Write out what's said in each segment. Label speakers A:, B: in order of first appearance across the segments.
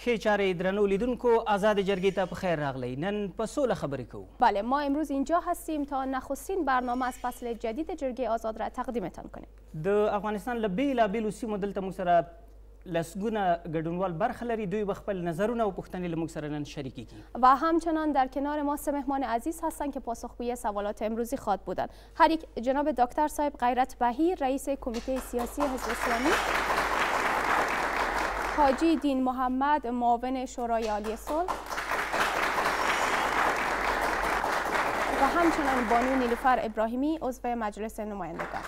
A: ښې چارې درنو لیدونکو آزاد جرگې ته په خیر راغلی. نن په سوله خبرې کوو.
B: بله ما امروز اینجا هستیم تا نخستین برنامه از فصل جدید جرگه آزاد را تقدیمتان کنیم.
A: د افغانستان له بیلابیلو سیمو دلته موږ سره لسګونه ګډونوال برخه لري. دوی به خپل نظرونه او پوښتنې له موږ سره نن شریکیږي
B: و همچنان در کنار ما سه مهمان عزیز هستند که پاسخگوی سوالات امروزی خواهد بودند. هر یک جناب دکتر صاحب غیرت بهیر رئیس کمیته سیاسی حزب اسلامی، حاجی دین محمد معاون شورای عالی صلح و همچنان بانو نیلوفر ابراهیمی عضو مجلس نمایندگان.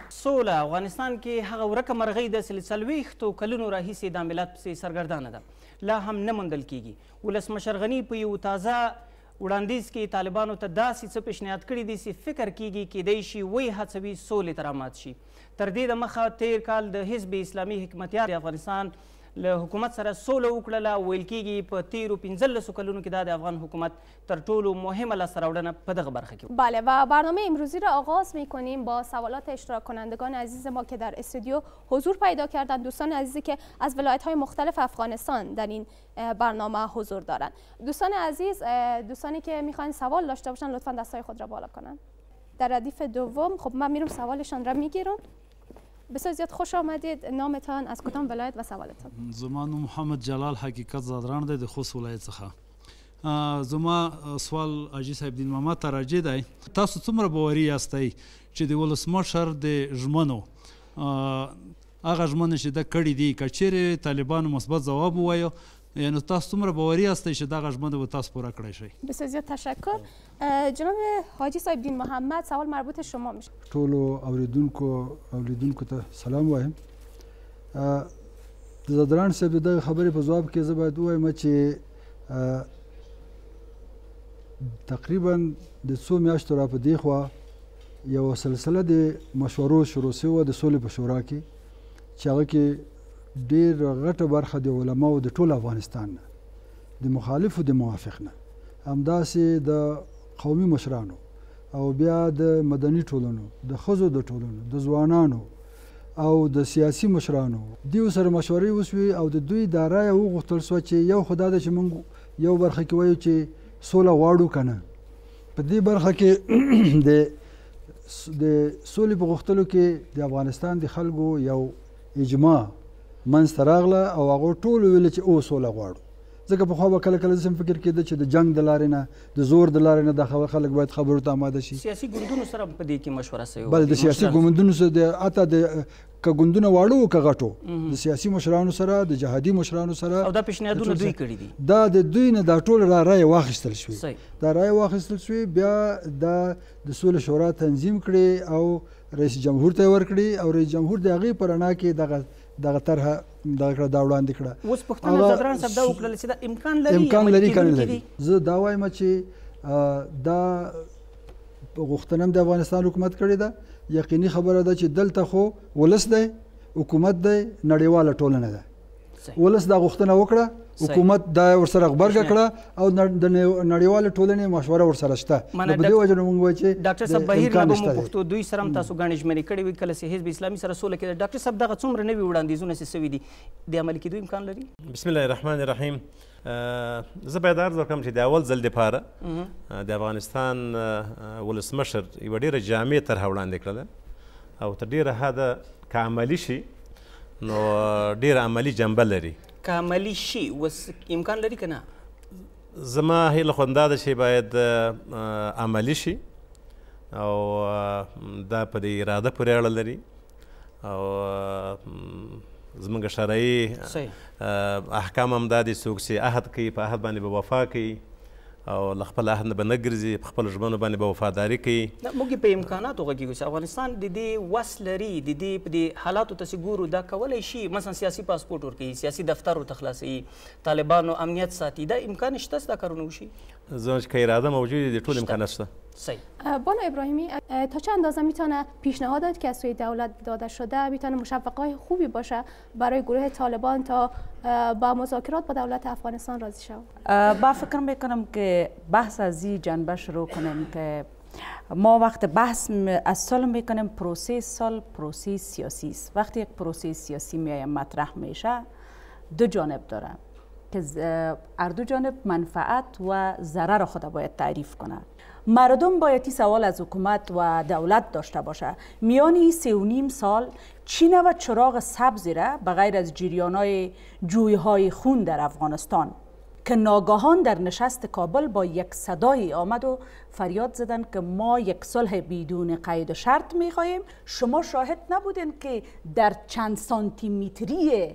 A: سوله افغانستان کې هغه ورکه مرغۍ ده چې له څلوېښتو کلونو راهیسې د ملت پسې سرګردانه ده، لا هم نه موندل کیږي. ولسمشر غني په یو تازه وړاندیز کې طالبانو ته داسې څه پیشنهاد کړي دي چې فکر کیږي کیدای شي وی هڅوي سولې ته رامات شي. تر دې دمخه تیر کال د حزب اسلامي حکمتیار د افغانستان له حکومت سره سوله وکړله. ویل کیږي په تیرو 15 کلونو کې دا د افغان حکومت تر ټولو مهمه لاسته راوړنه په دغه برخه کې.
B: بله و برنامه امروزی را آغاز میکنیم با سوالات اشتراک کنندگان عزیز ما که در استودیو حضور پیدا کردند. دوستان عزیزی که از ولایت‌های مختلف افغانستان در این برنامه حضور دارند. دوستان عزیز، دوستانی که میخوان سوال داشته باشن لطفا دستای خود را بالا کنن. در ردیف دوم خب من میرم سوالشان را میگیرم. بسیار زیاد خوش آمدید. نامتان، از کدام ولایت و سوالتان؟
C: زما نوم محمد جلال حقیقت زادران دی د خوست ولایت څخه. زما سوال حاجي صاحب دین محمد ته راجع دی. تاسو څومره باوري یاستئ چې د ولسمشر د ژمنو هغه ژمنې چې ده کړي دي که چیرې طالبانو مثبت ځواب ووایه یعنی تاسو څومره باوري یاستئ چې دغه ژمنه به تاسو پوره کړی شئ؟
B: بسیار زیاد تشکر. جناب حاجی صاحب دین محمد سوال مربوط شما میشه.
D: ټولو اوریدونکو ته سلام وایم. د زادران صاحب دغه خبرې په ځواب کې زه باید ووایم چې تقریبا د څو میاشتو را په دې خوا یوه سلسله د مشورو شروع شوې وه د سولې په شورا کې چې هغه کې ډېر غټه برخه د علماو د ټول افغانستان نه، د مخالفو د موافق نه، همداسې د قومي مشرانو او بیا د مدني ټولنو، د ښځو د ټولنو، د ځوانانو او د سیاسي مشرانو دوی سره مشورې وسوې او د دوی دا رایه وغوښتل سوه چې یو خو دا ده چې موږ یو برخه کې وایو چې سوله غواړو که نه. په دې برخه کې د سولې په غوښتلو کې د افغانستان د خلکو یو اجماع منځته راغله او هغو ټولو ویله چې او سوله غواړو. ځکه پخوا به کله کله داسې فکر کېده چې د جنګ د لارې نه، د زور د لارې نه دا خلک باید خبرو ته آماده شي.
A: سیاسي ګوندونو سره په دې کې مشوره سوې وه.
D: بله د سیاسي ګوندونو سره حتی د که ګوندونه واړه وو که غټو، د سیاسي مشرانو سره، د جهادي مشرانو سره،
A: او دا پیشنهادونه دوی کړي دي.
D: دا د دوی نه دا ټول رایه واخیستل شوې. دا رایه واخیستل شوې، بیا دا د سولې شورا تنظیم کړې او رئیس جمهور ته یې ورکړي او رئیس جمهور د هغې په رڼا کې دغه طرحه دغه کړه، دا وړاندې کړه.
A: اوس پوښتنه زادران صاحب دا وکړله چې دا
D: امکان لري که نه لري. زه دا وایم چې دا غوښتنه هم د افغانستان حکومت کړې ده. یقیني خبره ده چې دلته خو ولس دی، حکومت دی، نړیواله ټولنه ده. ولس دا غوښتنه وکړه، حکومت دا ورسره غبرګه کړه او د نړیوالې ټولنې مشوره ورسره شته. د په دې وجه نه موږ وایو چې
A: ډاکټر صاحب بهیر نه به مو پوښتو دوی سره هم تاسو ګڼې ژمنې کړې وي کله چې حزب اسلامي سره سوله کېده. ډاکټر صاحب دغه څومره نوي وړاندیزونه چې سوي دي د عملي کېدو امکان لري؟
E: بسم الله الرحمن الرحیم. زه باید عرض وکړم چې د اول ځل دپاره د افغانستان ولسمشر یوه ډېره جامع طرحه وړاندې کړله او تر ډېره حده که عملي شي نو ډېره عملي جنبه لري.
A: که عملي شي اوس امکان لري که نه؟
E: زما هیله خو همدا ده چې باید عملي شي او دا په دې اراده پورې اړه لري او زموږ شرعي احکام هم دا دي څوک چې عهد کوي په عهد باندې به وفا کوي او له خپل عهد نه به نه ګرځي، په خپلو ژمنو باندې به وفاداري کوي.
A: موږ په امکاناتو غږیږو چې افغانستان د دې وس لري، د دې په دې حالاتو ته چې ګورو دا کولی شي مثلا سیاسي پاسپورټ ورکوي، سیاسي دفتر ورته خلاصوي، طالبانو امنیت ساتي. دا امکان شته چې دا کارونه وشي؟
E: زه چې که اراده موجود دي ټول امکانات شته.
B: بانو ابراهیمی تا چه اندازه میتونه پیشنهادات که از سوی دولت داده شده میتونه مشوقهای خوبی باشه برای گروه طالبان تا با مذاکرات با دولت افغانستان راضی شود؟
F: با فکر میکنم که بحث از این جنبه شروع کنیم که ما وقت بحث از صلح میکنیم، پروسه صلح پروسه سیاسی است. وقتی یک پروسه سیاسی مطرح میشه دو جانب داره که هر دو جانب منفعت و ضرر خود باید تعریف کنه. مردم باید این سوال از حکومت و دولت داشته باشه، میان این 3.5 سال چی نوع چراغ سبزی را به غیر از جریان‌های جویهای خون در افغانستان که ناگهان در نشست کابل با یک صدای آمد و فریاد زدن که ما یک صلح بدون قید و شرط میخواهیم. شما شاهد نبودین که در چند سانتی متری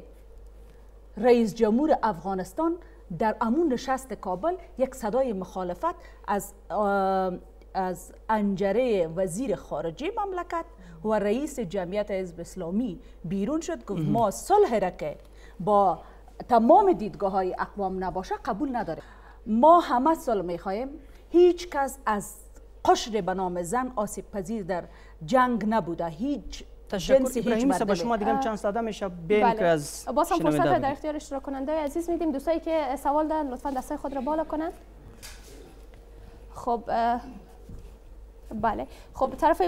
F: رئیس جمهور افغانستان در امون نشست کابل یک صدای مخالفت از انجره وزیر خارجه مملکت و رئیس جمعیت حزب اسلامی بیرون شد، گفت ما صلح را که با تمام دیدگاه های اقوام نباشه قبول نداره. ما همه صلح میخواهیم. هیچ کس از قشر به نام زن آسیب پذیر در جنگ نبوده. هیچ
A: تشکر ابراهیمی صاحب، شما دیگه چند ساده میشه بین که از
B: باز هم فرصت در اختیار اشتراک کننده عزیز میدیم. دوستایی که سوال دارن لطفا دستای خود را بالا کنن. خب بله، خب طرف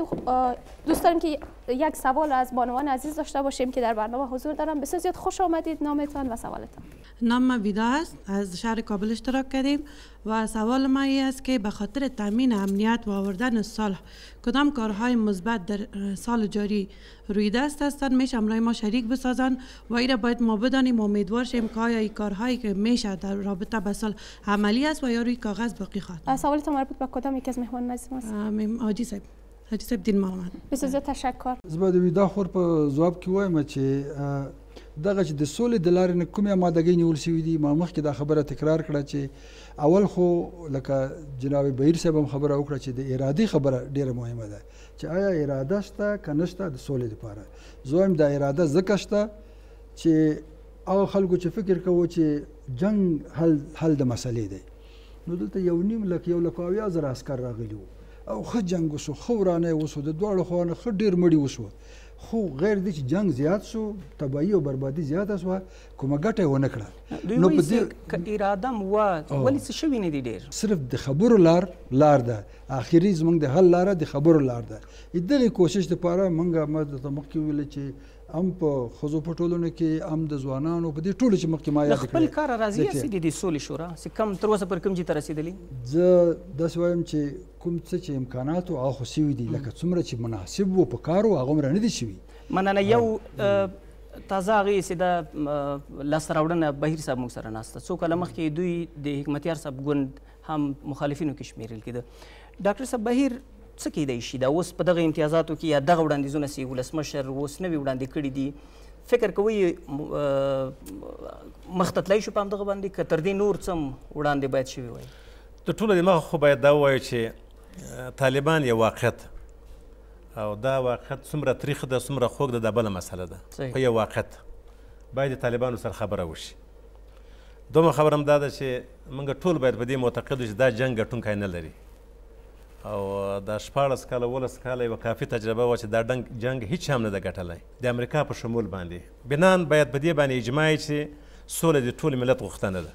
B: دوست داریم که یک سوال از بانوان عزیز داشته باشیم که در برنامه حضور دارم. بسیار زیاد خوش آمدید. نامتان و سوالتان؟
G: نام من ویدا است، از شهر کابل اشتراک کردیم و سوال ما این است که به خاطر تامین امنیت و آوردن صلح کدام کارهای مثبت در سال جاری روی دست هستند میشه همراه ما شریک بسازن و این را باید ما بدانیم و امیدوار شیم که آیا این کارهایی که میشه در رابطه به صلح عملی است و یا روی کاغذ باقی خواهد.
B: سوالتان مربوط به کدام یک از مهمان عزیز ماست؟
G: حاجی صاحب دین محمد.
B: بسیار زیاد تشکر.
D: زه د ویدا خور په ځواب کې وایم چې دغه چې د سولې د لارې نه کومې امادګۍ نیول شوي دي. ما مخکې دا خبره تکرار کړه چې اول خو لکه جناب بهیر صاحب هم خبره وکړه چې د ارادې خبره ډیره مهمه ده چې آیا اراده شته که نشته د سولې لپاره. زه وایم دا اراده ځکه شته چې هغه خلکو چې فکر کوو چې جنګ حل د مسلې دی، نو دلته 1,00,000 عسکر راغلي وو او ښه جنګ وشو، ښه ورانه وشو، د دواړو خواوو ښه ډېر مړي وشوه، خو غیر دې چې جنګ زیات شو، تباهي او بربادي زیاته شوه، کومه ګټه یې ونه کړه.
A: نو په دې که اراده م وه ولې څه شوي نه دي ډېر؟ صرف
D: د خبرو لار ده، آخري زموږ د حل لاره د خبرو لار ده. دغې کوشش دپاره موږ ما درته مخکې وویله چې هم په ښځو په ټولنو کې هم د ځوانانو په دې ټولو چې مخکې ما یاد کړې
A: خپل کاره راضي یاستې د دې سولې شورا چې کم تر اوسه پر کوم ځای ته رسېدلي؟
D: زه داسې وایم چې کوم څه چې امکانات وو هغه خو سوي دي، لکه څومره چې مناسب وو په کار وو هغه هومره نه دي شوي.
A: مننه. یو تازه هغې چې د لاسته راوړنه بهیر صاحب موږ سره ناسته، څو کاله مخکې دوی د حکمتیار صاحب ګوند هم مخالفینو کې شمیرل کېده. ډاکټر صاحب بهیر څه کیدای شي دا اوس په دغه امتیازاتو کې یا دغه وړاندیزونه چې ولسمشر اوس نوي وړاندې کړي دي، فکر کوئ مخ ته تللی شو په همدغه باندې که تر دې نور څه وړاندې باید شوي وای؟
E: د ټولو دماغه خو باید دا ووایو چې طالبان یو واقعیت او دا واقعیت څومره تریخ ده څومره خوږ ده دا بله مسله ده، خو یو واقعیت باید د طالبانو سره خبره وشي. دومره خبره هم دا ده چې موږ ټول باید په دې معتقد چې دا جنګ ګټونکی نه لري او دا 14 کاله 12 کاله یوه کافي تجربه وه چې دا جنګ هیڅ هم نه ده ګټلی د امریکا په شمول باندې. بنان باید په دې باندې اجماع چې سوله د ټول ملت غوښتنه ده.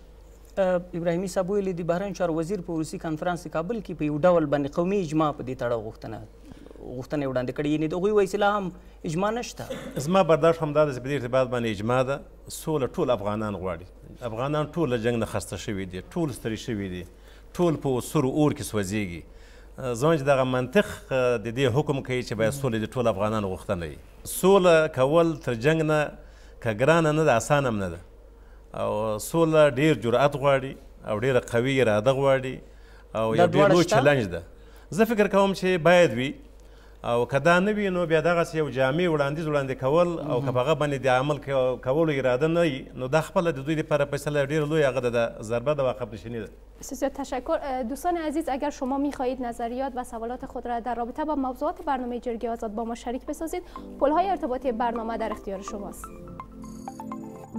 A: ابراهیمي صاحب ویلي د بهرنیو چارو وزیر په وروستي کنفرانس کابل کې په یو ډول باندې قومي اجماع په دې تړاو غوښتنه وړاندې کړې، یعنې د هغوی وایي لا هم اجماع نشته.
E: زما برداشت همدا ده چې په دې ارتباط باندې اجماع ده. سوله ټول افغانان غواړي، افغانان ټول له جنګ نه خسته شوي دي، ټول ستړي شوي دي، ټول په سرو اور کې سوځېږي. زما چې دغه منطق د دې حکم کوي چې باید سوله د ټول افغانانو غوښتنه وي. سوله کول تر جنګ نه که ګرانه نه ده، اسانه هم نه ده او سوله ډېر جرأت غواړي او ډېره قوي اراده غواړي او یو ډېر لوی چلنج ده. زه فکر کوم چې باید وي او که دا نه وي نو بیا دغسې یو جامع وړاندیز وړاندې کول او که په هغه باندې د عمل کولو اراده نه وي نو دا خپله د دوی لپاره فیصله ډېره لوی هغه د ضربه د عقب نشینی ده.
B: بسیار تشکر. دوستان عزیز اگر شما میخواهید نظریات و سوالات خود را در رابطه با موضوعات برنامه جرگه آزاد با ما شریک بسازید، پل‌های ارتباطی برنامه در اختیار شماست.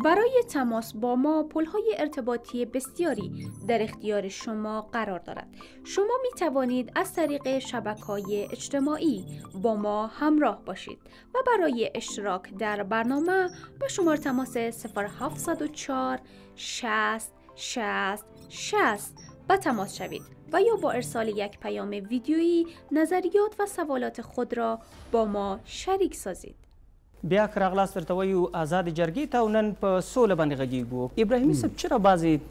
B: برای تماس با ما پل‌های ارتباطی بسیاری در اختیار شما قرار دارد. شما می توانید از طریق شبکه‌های اجتماعی با ما همراه باشید و برای اشتراک در برنامه با شماره تماس 0704 60 60 60
H: با تماس شوید و یا با ارسال یک پیام ویدیویی نظریات و سوالات خود را با ما شریک سازید.
A: بیا که راغلاست درته وایو آزاد جرګې ته او نن په سوله باندې غږیږو. ابراهیمی صاحب چرا بعضی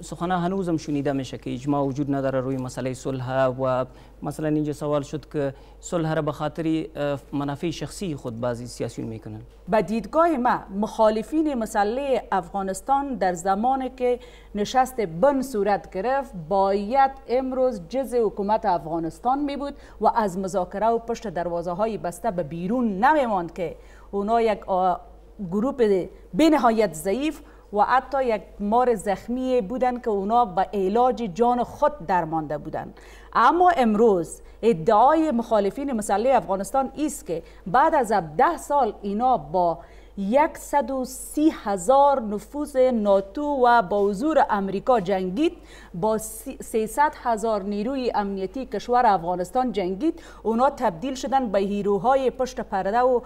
A: سخنها هنوزم شنیده میشه که اجماع وجود نداره روی مسئله صلح و مثلا اینجا سوال شد که صلح را به خاطر منافع شخصی خود بعضی سیاسیون میکنن.
F: به دیدگاه ما مخالفین مسئله افغانستان در زمانی که نشست بن صورت گرفت باید امروز جزء حکومت افغانستان می بود و از مذاکره و پشت دروازه های بسته به بیرون نمی ماند که اونا یک گروه به نهایت ضعیف و حتی یک مار زخمی بودن که اونا به علاج جان خود درمانده بودند. اما امروز ادعای مخالفین مسئله افغانستان است که بعد از 17 سال اینا با 130,000 نفوذ ناتو و با حضور امریکا جنگید، با 300,000 نیروی امنیتی کشور افغانستان جنگید، اونا تبدیل شدن به هیروهای پشت پرده و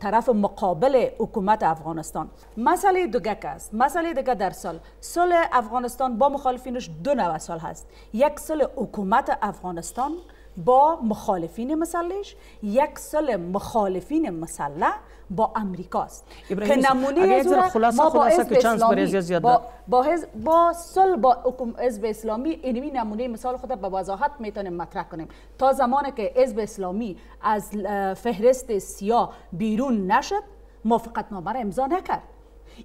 F: طرف مقابل حکومت افغانستان. مسئله دیگه است، مسئله دیگه در صلح افغانستان با مخالفینش دو نوع صلح هست. یک صلح حکومت افغانستان با مخالفین مسلحش، یک صلح مخالفین مسلح با امریکاست که نمونه از ما با حزب اسلامی با صلح با حزب اسلامی اینمی نمونه مثال خود به وضاحت میتونیم مطرح کنیم. تا زمانی که حزب اسلامی از فهرست سیاه بیرون نشد موافقتنامه را امضا نکرد.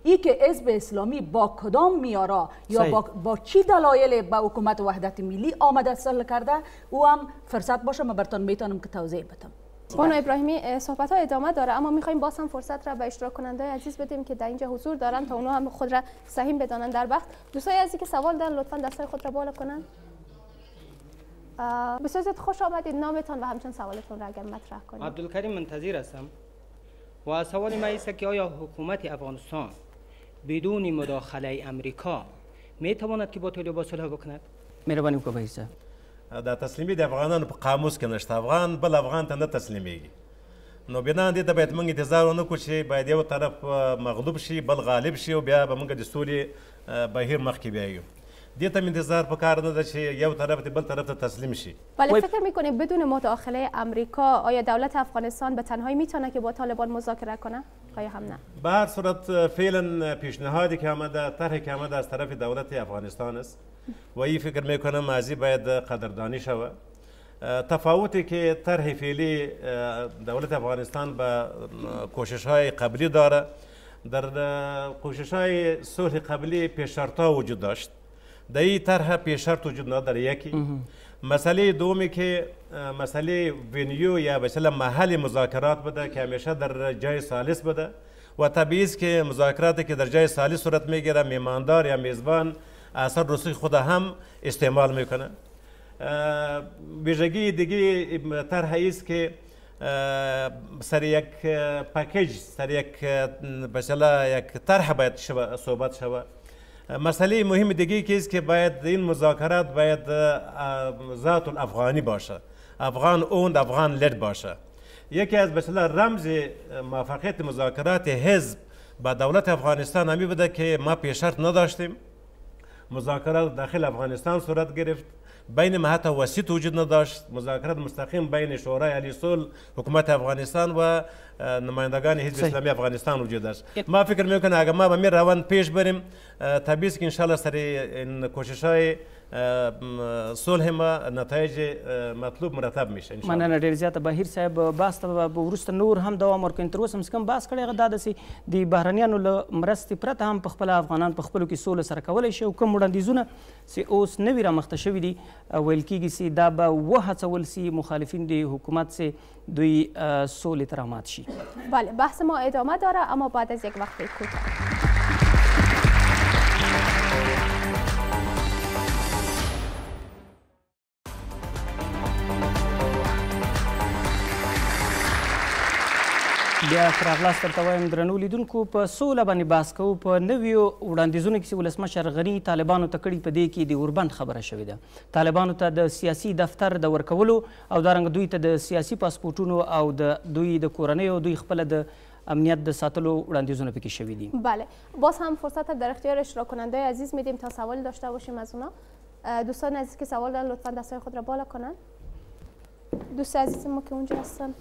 F: ای که حزب اسلامی با کدام میارا یا با چی دلایل به حکومت وحدت ملی آمده صلح کرده او هم فرصت باشه من براتون میتونم که توضیح بدم.
B: بانو ابراهیمی صحبت ها ادامه داره اما میخوایم باز هم فرصت را به اشتراک کننده عزیز بدیم که در اینجا حضور دارن تا اونها هم خود را سهیم بدانن در بحث. دوستای عزیزی که سوال دارن لطفا دستای خود را بالا کنن. بسیار زیاد خوش آمدید، نامتان و همچنین سوالتون را اگر مطرح کنید.
A: عبدالکریم منتظر هستم و سوال ما است که آیا حکومت افغانستان بدون مداخله امریکا می تواند که با طالبان صلح بکند؟ مهربانی وکړئ صاحب.
E: دا تسلیمي د افغانانو په قاموس کې نشته. افغان بل افغان ته نه تسلیمیږي. نو بنا دې ته باید موږ انتظار ونه کړو چې باید یو طرف مغلوب شي بل غالب شي او بیا به موږ د سولې بهیر مخکې بیایو. دې ته انتظار پکار نه ده چې یو طرف ته بل طرف ته تسلیم شي.
B: ولی فکر میکنید بدون مداخله امریکا آیا دولت افغانستان به تنهایی میتونه که با طالبان مذاکره کنه؟ آیا هم نه؟
E: به هر صورت فعلا پیشنهادی که آمده، طرحی که آمده از طرف دولت افغانستان است و این فکر میکنم ماضی باید قدردانی شود. تفاوتی که طرح فعلی دولت افغانستان به کوشش های قبلی داره، در کوشش های صلح قبلی پیش‌شرط‌ها وجود داشت. در این طرح پیش‌شرط وجود نداره. یکی مسئله دومی که مسئله ونیو یا مثلا محل مذاکرات بده که همیشه در جای ثالث بده و طبیعی است که مذاکراتی که در جای ثالث صورت میگیره میماندار یا میزبان اثر رسوخ خود هم استعمال میکنه. ویژگی دیگه طرح است که سر یک پکیج، سر یک مثلا یک طرح باید صحبت شود. مسئله مهم دیگه که است که باید این مذاکرات باید ذات الافغانی باشه، افغان اوند، افغان لد باشه. یکی از مثلا رمز موفقیت مذاکرات حزب با دولت افغانستان همی بوده که ما پیش‌شرط نداشتیم، مذاکرات داخل افغانستان صورت گرفت، بین ما حتی وسیط وجود نداشت، مذاکرات مستقیم بین شورای عالی صلح حکومت افغانستان و نمایندگان حزب اسلامی افغانستان وجود داشت. ما فکر میکنم اگر ما به می روند پیش بریم طبیعی است که انشالله سر این کوشش‌های صلح ما نتایج مطلوب مرتب میشه.
A: مننه ډیر زیاته. بهیر صاحب بحث ته به وروسته نور هم دوام ورکوي. تر اوسه کوم بحث کړی هغه دا ده چې د بهرنیانو له مرستې پرته هم په خپله افغانان په خپلو کې سوله سره کولی شي او کوم وړاندیزونه چې اوس نوي رامخته شوي دي ویل کېږي چې دا به وهڅول سي مخالفین د حکومت چې دوی سولې ته رامات شي.
B: بله بحث ما ادامه داره اما بعد از یک وقت کوتاه.
A: بیا راغلاست درته وایم درنو لیدونکو په سوله باندې بحث کوو. په نویو وړاندیزونو کې چې ولسمشر غني طالبانو ته کړي په دې کې د اوربند خبره شوې ده. طالبانو ته د سیاسي دفتر د ورکولو او دارنګه دوی ته د سیاسي پاسپورټونو او د دوی د کورنۍ او دوی خپله د امنیت د ساتلو وړاندیزونه پکې شوي دي.
B: بله باز هم فرصت در اختیار اشتراک کننده عزیز میدیم تا سوال داشته باشیم از اونا. دوستان عزیز که سوال دارن لطفا دستای خود را بالا کنن. دوست عزیز ما که اونجا هستن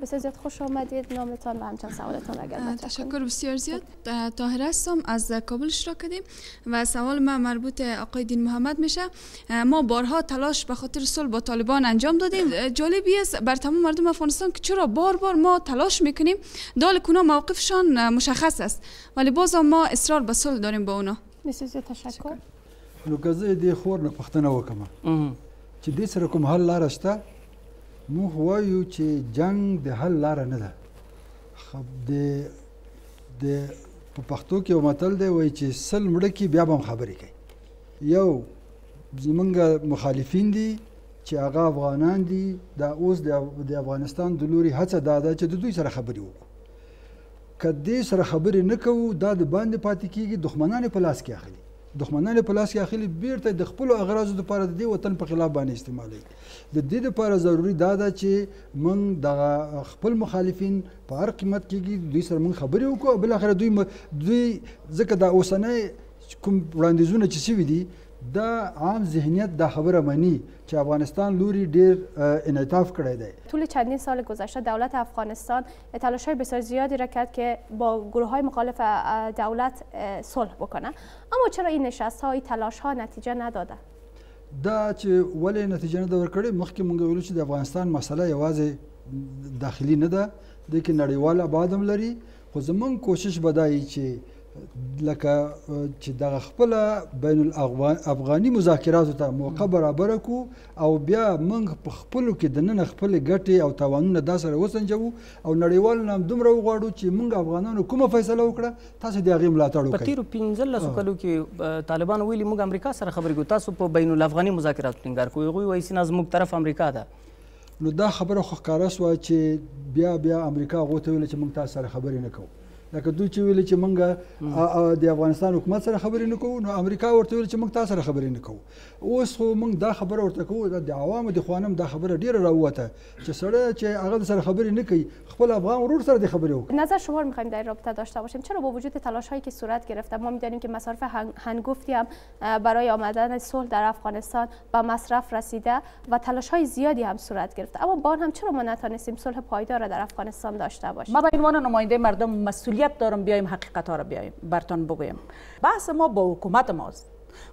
B: بسیار زیاد خوش آمدید. نامتان و همچنین سوالتان اگر مطرح کنید.
I: تشکر بسیار زیاد. طاهره هستم، از کابل اشتراک کردیم و سوال من مربوط آقای دین محمد میشه. ما بارها تلاش به خاطر صلح با طالبان انجام دادیم. جالبی است بر تمام مردم افغانستان که چرا بار ما تلاش میکنیم، دال کونا موقفشان مشخص است ولی باز ما اصرار به صلح داریم با اونا.
B: بسیار زیاد تشکر.
D: نو که زه دې خور نه پوښتنه وکړم چې دې سره کوم حل لاره شته. موږ وایو چې جنگ د حل لاره نه ده. د په پښتو کې یو متل دی وایي چې سل مړه کې بیا به هم خبرې کوي. یو زمونږ مخالفین دي چې هغه افغانان دي، دا اوس د افغانستان د لوري هڅه دا ده چې د دوی سره خبرې وکړو. که دې سره خبرې نه کوو دا د باندې پاتې کېږي، دښمنان یې په لاس کې اخلي. دښمنان یې په لاس کې اخلي، بیرته د خپلو اغراضو دپاره د دې وطن په خلاف باندې استعمالوي. د دې دپاره ضروري دا ده چې موږ دغه خپل مخالفین په هر قیمت کېږي دوی سره موږ خبرې وکړو او بالاخره دوی ځکه دا اوسنی کوم وړاندیزونه چې شوي دي دا عام ذهنیت دا خبره مني چې افغانستان لوری ډیر انعطاف کړی دی.
B: طول چندین سال گذشته دولت افغانستان تلاش‌های بسیار زیادی را کرد که با گروه‌های مخالف دولت صلح بکنه، اما چرا این نشست‌ها این تلاش‌ها نتیجه نداده؟
D: دا چې ولې نتیجه نه ده ورکړې، مخکې مونږ ویلو چې د افغانستان مسله یوازې داخلي نه ده، د کې نړیوال ابعاد هم لري. خو زمونږ کوشش به دا وي چې لکه چې دغه خپله بین الافغاني مذاکراتو ته موقع برابره کړو او بیا موږ په خپلو کې دننه خپلې ګټې او تاوانونه دا سره وسنجوو او نړیوالو نه هم دومره وغواړو چې موږ افغانانو کومه فیصله وکړه تاسو د هغې ملاتړ وکړئ.
A: په تېرو 15 کلو کې طالبانو ویلي موږ امریکا سره خبرې کوو، تاسو په بین الافغاني مذاکراتو ټینګار کوئ، هغوی وایي سیمه زموږ طرف امریکا ده.
D: نو دا خبره خو ښکاره شوه چې بیا امریکا هغو ته ویله چې موږ تاسو سره خبرې نه کوو. لکه دوی چې ویلي چې موږ د افغانستان حکومت سره خبرې نه کوو، نو امریکا ورته ویل چې موږ تاسو سره خبرې نه کوو. اوس خو موږ دا خبره ورته کوو، د عوامو د خوا نه دا خبره ډیره راووته چې سړی چې هغه سره خبرې نه کوي خپل افغان ورور سره د خبرې وکړي.
B: نظر شما رو می‌خوایم در رابطه داشته باشیم. چرا با وجود تلاش‌هایی که صورت گرفته ما می‌دانیم که مصارف هنگفتی هم برای آمدن صلح در افغانستان به مصرف رسیده و تلاش‌های زیادی هم صورت گرفته، اما با آن هم چرا ما نتونستیم صلح پایدار را در افغانستان داشته باشیم؟
F: ما به عنوان نماینده مردم مسئولیت دارم بیایم حقیقت ها را بیایم برتان بگویم. بحث ما با حکومت ماست.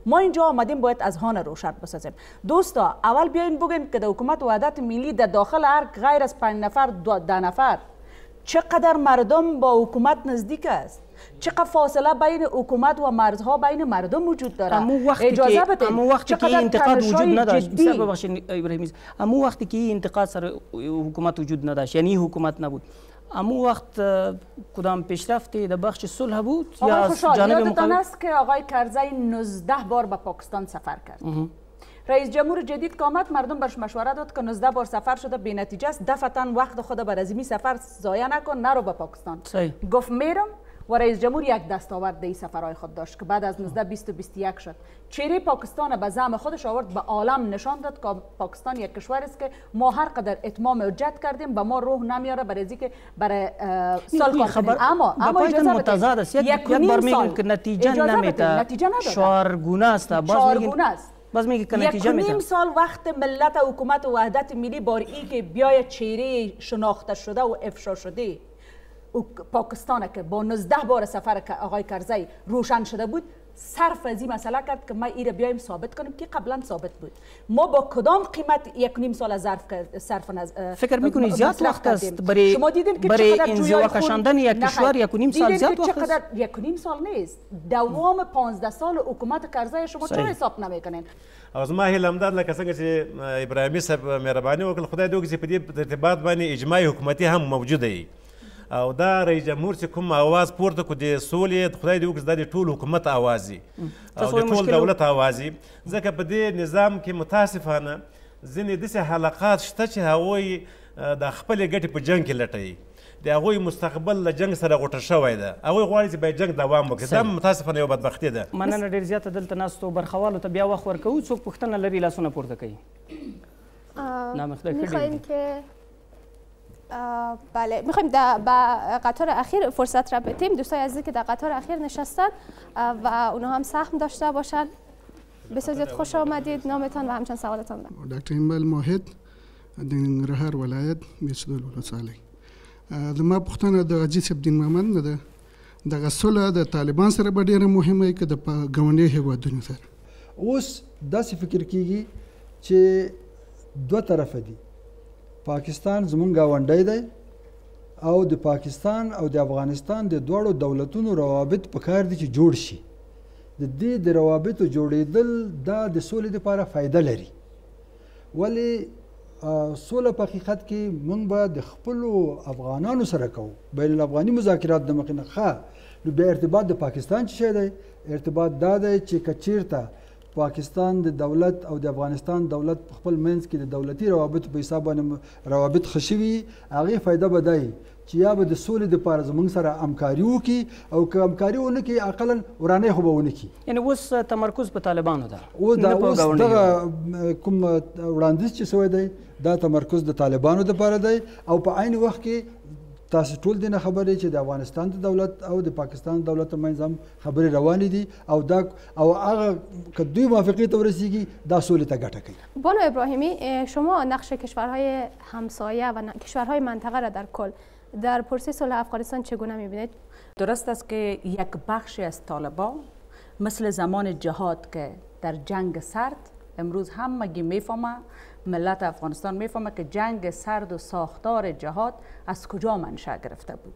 F: ما اینجا آمدیم باید از هان روشن بسازیم. دوستا اول بیاین بگین که در حکومت وحدت ملی در داخل هر غیر از 5 نفر 10 نفر چقدر مردم با حکومت نزدیک است، چقدر فاصله بین حکومت و مرزها بین مردم وجود داره.
A: اجازه بدید اما وقتی که انتقاد وجود نداشت، ببخشید ابراهیمی، اما وقتی که انتقاد سر حکومت وجود نداشت یعنی حکومت نبود، اما وقت کدام پیشرفتی در بخش صلح بود یا از جانب
F: مقابل؟ است که آقای کرزی 19 بار به پاکستان سفر کرد. رئیس جمهور جدید که آمد مردم برش مشوره داد که 19 بار سفر شده بی نتیجه است، دفعتا وقت خود بر ازمی سفر ضایع نکن، نرو به پاکستان. گفت میرم و رئیس جمهور یک دستاورد در این سفرهای خود داشت که بعد از 19 20 و 21 شد. چهره پاکستان به زعم خودش آورد به عالم نشان داد که پاکستان یک کشور است که ما هر قدر اتمام حجت کردیم به ما روح نمیاره برای اینکه برای صلح کنیم. اما
A: اجازه متضاد است. یک بار میگن که نتیجه نمیده، چهارگونه است، باز میگه که نتیجه میده.
F: 1.5 سال وقت ملت حکومت وحدت ملی بار این که بیاید چهره شناخته شده و افشا شده پاکستان که با 19 بار سفر که آقای کرزی روشن شده بود صرف از این مسئله کرد که ما این را بیایم ثابت کنیم که قبلا ثابت بود. ما با کدام قیمت 1.5 سال صرف
A: فکر میکنی زیاد وقت است برای انزوا کشاندن یک کشور 1.5 سال زیاد وقت است؟
F: 1.5 سال نیست، دوام 15 سال حکومت کرزی شما چرا حساب نمیکنین؟
E: او زما هیله همدا لکه څنګه چې ابراهیمي صاحب مهرباني وکړه، خدای دې وکړي چې په دې ارتباط باندې اجماعي حکومتي هم موجوده وي او دا رئیس جمهور چې کوم اواز پورته کړو د سولې، خدای دې وکړي دا د ټول حکومت اواز وي او د ټول دولت اواز وي، ځکه په دې نظام کې متاسفانه ځینې داسې حلقات شته چې هغوی د خپلې ګټې په جنګ کې لټوي، د هغوی مستقبل له جنګ سره غوټه شوی ده، هغوی غواړي چې باید جنګ دوام وکړي. دا متاسفانه یو بدبختي ده.
A: مننه ډېر زیاته دلته ناستو برخوالو ته بیا وخت ورکوو، څوک پوښتنه لري لاسونه پورته کوي.
B: میخوایم که بله میخوایم به قطار اخیر فرصت را بدیم. دوستای عزیزی که در قطار اخیر نشستن و اونها هم سهم داشته باشن بسیار زیاد خوش آمدید. نامتان و همچنین سوالتان را.
J: دکتر اینبل موحد د ننګرهار ولایت میرسدل ولسوالۍ. زما پوښتنه د حاجي صاحب دین محمد نه ده. دغه سوله د طالبان سره به ډېره مهمه وي که د ګاونډي هېوادونو سره؟
D: اوس داسې فکر کیږي چې دوه طرفه دي. پاکستان زمونږ ګاونډی دی او د پاکستان او د افغانستان د دواړو دولتونو روابط پکار دي چې جوړ شي. د دې د روابطو جوړېدل دا د سولې لپاره فایده لري. ولې سوله په حقیقت کې موږ به د خپلو افغانانو سره کوو، بین الافغاني مذاکرات د مخې نه ښه. نو بیا ارتباط د پاکستان څه شی دی؟ ارتباط دا دی چې که چېرته پاکستان د دولت او د افغانستان دولت په خپل منځ کې د دولتي روابطو په حساب باندې روابط ښه شوي، هغې فایده به دی چې یا به د سولې دپاره زموږ سره همکاري وکړي او که همکاري ونه کړي اقلا ورانۍ خو به ونه کړي.
A: یعنې اوس تمرکز په طالبانو ده.
D: اوس دغه کوم وړاندیز چې شوی دی دا تمرکز د طالبانو دپاره دی او په عین وخت کې تاسو ټول دې نه خبرې چې د افغانستان د دولت او د پاکستان دولت ترمنځ هم خبرې روانې دي او هغه که دوی موافقې ته ورسیږي دا سولې ته ګټه کوي.
B: بانو ابراهیمی، شما نقش کشورهای همسایه و کشورهای منطقه را در کل در پروسه صلح افغانستان چگونه می‌بینید؟
F: درست است که یک بخشی از طالبان مثل زمان جهاد که در جنگ سرد، امروز همگی میفهمه، ملت افغانستان میفهمه که جنگ سرد و ساختار جهاد از کجا منشأ گرفته بود.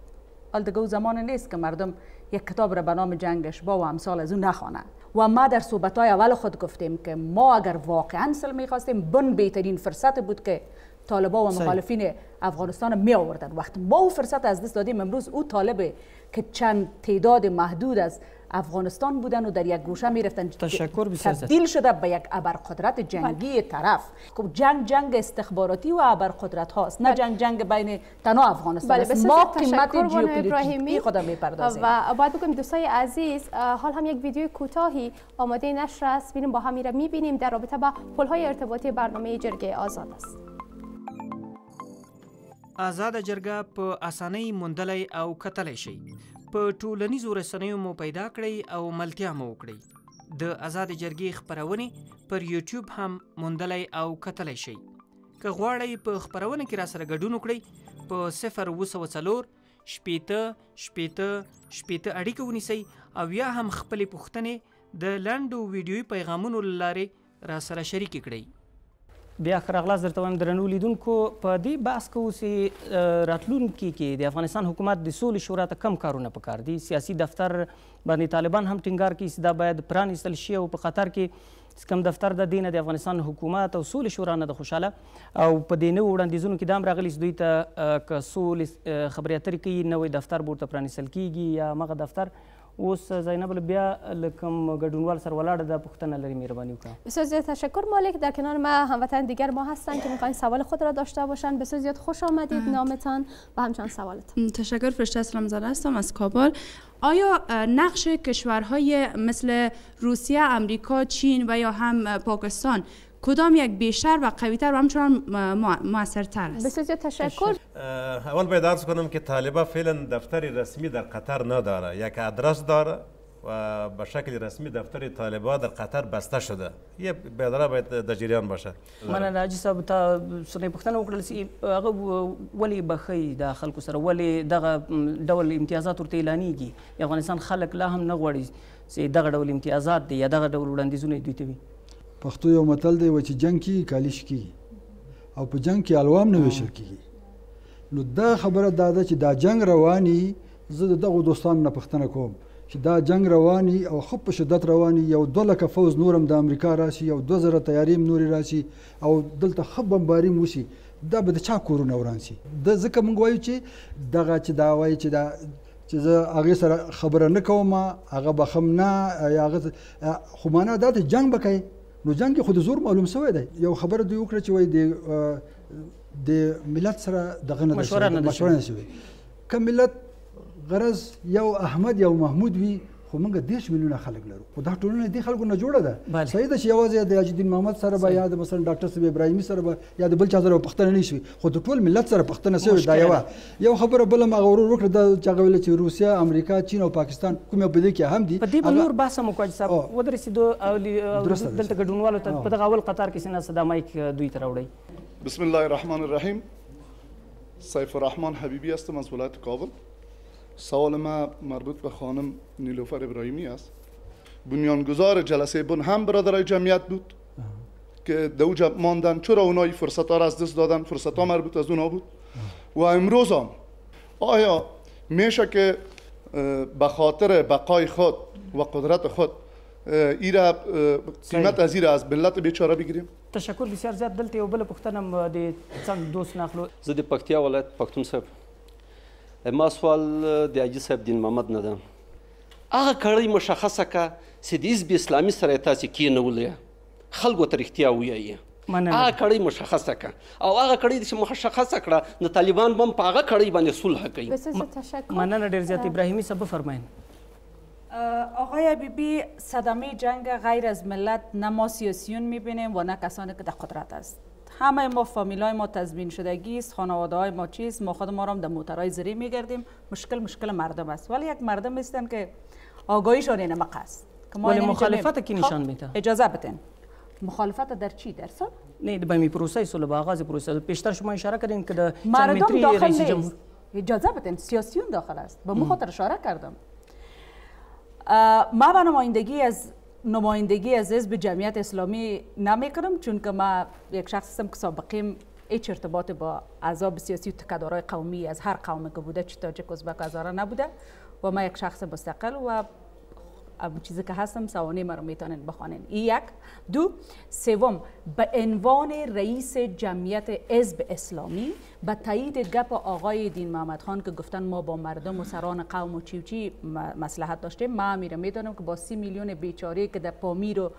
F: حال دیگه زمان نیست که مردم یک کتاب را به نام جنگ اشباه و امثال از اون نخوانند. و ما در صحبت‌های اول خود گفتیم که ما اگر واقعا صلح می‌خواستیم بهترین فرصت بود که طالبان و مخالفین افغانستان می آوردن. وقتی ما او فرصت از دست دادیم، امروز او طالبه که چند تعداد محدود از افغانستان بودن و در یک گوشه می رفتن تبدیل شده به یک ابرقدرت جنگی طرف. جنگ استخباراتی و ابرقدرت هاست، نه جنگ بین تنها افغانستان است. ما قیمت ژئوپلیتیکی خود میپردازیم.
B: و باید بگم دوستای عزیز، حال هم یک ویدیو کوتاهی آماده نشر است، ببینیم با هم میره میبینیم در رابطه با پل‌های ارتباطی برنامه جرگه آزاد است.
A: آزاد جرگه په اسانۍ موندلی او کتلی شي. په ټولنیزو رسنیو مو پیدا کړئ او ملتیا مو وکړئ. د آزاد جرګې خپرونې پر یوټیوب هم موندلی او کتلی شئ. که غواړئ په خپرونه کې راسره ګډون وکړئ، په 024 شپېته شپېته شپېته اړیکه ونیسئ او یا هم خپلې پوښتنې د لنډو ویډیویي پیغامونو له لارې راسره شریکې کړئ. بیا ښه راغلاست درته وایم درنو لیدونکو. په دې بحث کوو چې راتلونکي کې د افغانستان حکومت د سولې شورا ته کم کارونه پکار دي. سیاسي دفتر باندې طالبان هم ټینګار کوي چې دا باید پرانیستل شي او په قطر کې کم دفتر د دې نه د افغانستان حکومت او سولې شورا نه د خوشحاله او په دې نوو وړاندیزونو کې دا هم راغلي چې دوی ته که سولې خبرې اترې کوي نوی دفتر به ورته پرانیستل کیږي یا مغه دفتر. اوس زینب بیا لکم گډونوال سر ولاړه دا پوښتنه لري، مهرباني وکړه.
B: بسیار زیاد تشکر مالک. در کنار ما هموطن دیگر ما هستن که میخواین سوال خود را داشته باشن. بسیار زیاد خوش آمدید. نامتان و همچنان سوالتان.
I: تشکر. فرشته اسلامزاده هستم از کابل. آیا نقش کشورهای مثل روسیه، امریکا، چین و یا هم پاکستان کدام یک بیشتر و قویتر و همچنان موثرتر است؟
B: بسیار زیاد تشکر.
E: اول باید عرض کنم که طالبان فعلا دفتری رسمی در قطر نداره. یک آدرس داره و به شکل رسمی دفتر طالبان در قطر بسته شده. یه بیادره باید در جریان باشه.
A: من حاجي صاحب ته سنې پوښتنه وکړل چې هغه ولې بخښي د خلکو سره، ولې دغه ډول امتیازات ورته اعلانیږي؟ د افغانستان خلک لا هم نه غواړي چې دغه ډول امتیازات دي یا دغه ډول وړاندیزونه دوی ته وي.
D: پښتو یو متل دی و چې جنگ کې کالیش کیږي او په جنگ کې الوام نه ویشل کیږي. نو دا خبره دا ده چې دا جنگ رواني. زه د دغو دوستانو نه پوښتنه کوم چې دا جنگ رواني او خو په شدت رواني. یو 2 لکه فوز نورم د امریکا راشي، یو 2000 تیارې نورې راشي او دلته ښه بمباري وشي، دا به د چا کورونه وران شي؟ د ځکه موږ وایو چې دغه چې دا وایي چې دا چې زه هغې سره خبره نه کوم، هغه بخم نه یا هغه خو معنا دا د جنگ به کوي. نو جنگ کې خو د زور معلوم شوی دی. یو خبره دوی وکړه چې وایي د ملت سره دغه نه مشوره نه شوې. که ملت غرض یو احمد یو محمود وي خو موږ 10 میلیونه خلک لرو خو دا ټولنه دې خلکو نه جوړه ده صحیح ده چې یوازې د جدید محمد سره به یا د مثلا ډاکټر صاحب ابراهیمي سره به یا د بل چا سره پښتنه نه شي خو د ټول ملت سره پښتنه شوی دا یو خبره بل ما غرور وکړه د چې هغه ویل چې روسیا امریکا چین او پاکستان کومه په دې کې هم دي
A: په دې نور باسه مو کوي صاحب ودرسیدو دلته ګډونوالو ته په دغه اول قطار کې سینا صدا مایک دوی ته راوړي
K: بسم الله الرحمن الرحیم سیف الرحمن حبیبی هستم از ولایت کابل. سوال ما مربوط به خانم نیلوفر ابراهیمی است. بنیانگذار جلسه بن هم برادرای جمعیت بود که در اوجا ماندن. چرا اونایی فرصت ها را از دست دادن؟ فرصت ها مربوط از اونا بود. و امروز هم آیا میشه که به خاطر بقای خود و قدرت خود ایره قیمت از ایره از ملت بیچاره بگیریم؟
A: تشکر بسیار زیات. دلته یو بل پوښتنه د څنګ دوست ناخلو.
L: زه د پکتیا ولایت پښتون صاحب ما سوال د حاجي صاحب دین محمد نه ده. هغه کړۍ مشخصه که چې د حزب اسلامي سره یې تاسې کېنولې خلکو ته رښتیا ووایي. هغه کړۍ مشخصه که او هغه کړۍ چې مشخصه کړه د طالبان به هم په هغه کړۍ باندې صلح کوي.
A: مننه ډېر زیات. ابراهیمی صاحب بفرمایین.
F: آقای حبیبی صدمه جنگ غیر از ملت نه ما سیاسیون میبینیم و نه کسانی که در قدرت است. همه ما فامیلای ما تضمین شدگی است، خانواده های ما چیست، ما خود ما را در موترهای زری میگردیم. مشکل مردم است ولی یک مردم هستن که آگاهیشان اینم است که ما
A: ولی مخالفت کی نشان میده؟
F: اجازه بدین. مخالفت در چی؟ در صلح؟
A: نه به می پروسه صلح با آغاز پروسه پیشتر شما اشاره کردین که در
F: مردم داخل نیست. اجازه بدین سیاسیون داخل است. به مخاطر اشاره کردم. ما به نمایندگی از حزب جمعیت اسلامی نمیکنم چون که ما یک شخص هستم که سابقیم هیچ ارتباط با احزاب سیاسی و تکدارهای قومی از هر قومی که بوده چه تاجیک ازبک هزاره نبوده و ما یک شخص مستقل و چیزی که هستم سوانه ما رو میتونین بخوانین. یک. دو. سوم به عنوان رئیس جمعیت حزب اسلامی به تایید گپ آقای دین محمد خان که گفتن ما با مردم و سران قوم و چی مصلحت داشتیم، ما میدونم که با 30 میلیون بیچاره که در پامیر و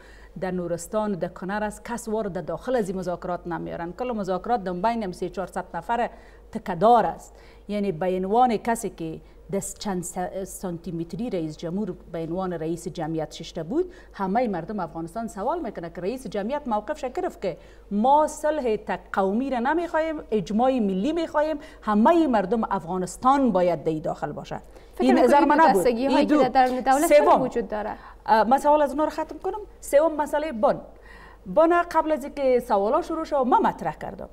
F: در نورستان و در کنر است کس وارد داخل از این مذاکرات نمیارن. کل مذاکرات در بین 300-400 نفر تکدار است. یعنی به عنوان کسی که دست چند سانتیمتری رئیس جمهور به عنوان رئیس جمعیت ششته بود، همه مردم افغانستان سوال میکنه که رئیس جمعیت موقفش گرفت که ما صلح قومی را نمیخوایم، اجماع ملی میخوایم، همه مردم افغانستان باید دی داخل باشه.
B: این نظر من نبود. هایی که در دولت وجود داره.
F: من سوال از اونها رو ختم کنم. سوم مسئله بن قبل از اینکه سوالا شروع شد من مطرح کردم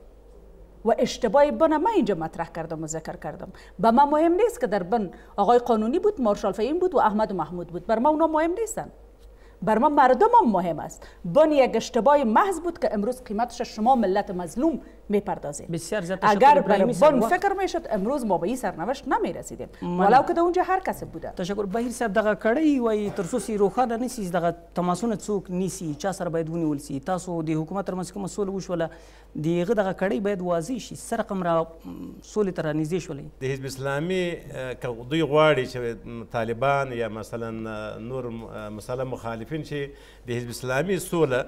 F: و اشتباه بن من اینجا مطرح کردم و ذکر کردم. به من مهم نیست که در بن آقای قانونی بود، مارشال فهیم بود و احمد و محمود بود. بر ما اونا مهم نیستن. بر ما مردم هم مهم است. بن یک اشتباه محض بود که امروز قیمتش شما ملت مظلوم میپردازید. اگر بر بن فکر میشد امروز ما به این سرنوشت نمیرسیدیم ولو که اونجا هر کس بوده.
A: تشکر. بهیر صاحب دغه کړی وای تر څو سی روخانه نسی دغه تماسونه څوک نیسی چا سره باید ونیول سي. تاسو د حکومت تر منځ کوم مسول وشوله دیغه دغه کړی باید واضح شي سره رقم را سولې تر نږدې شولې.
E: د حزب اسلامي که دوی غواړي چې طالبان یا مثلا نور مثلا مخالفین چې د حزب اسلامي سوله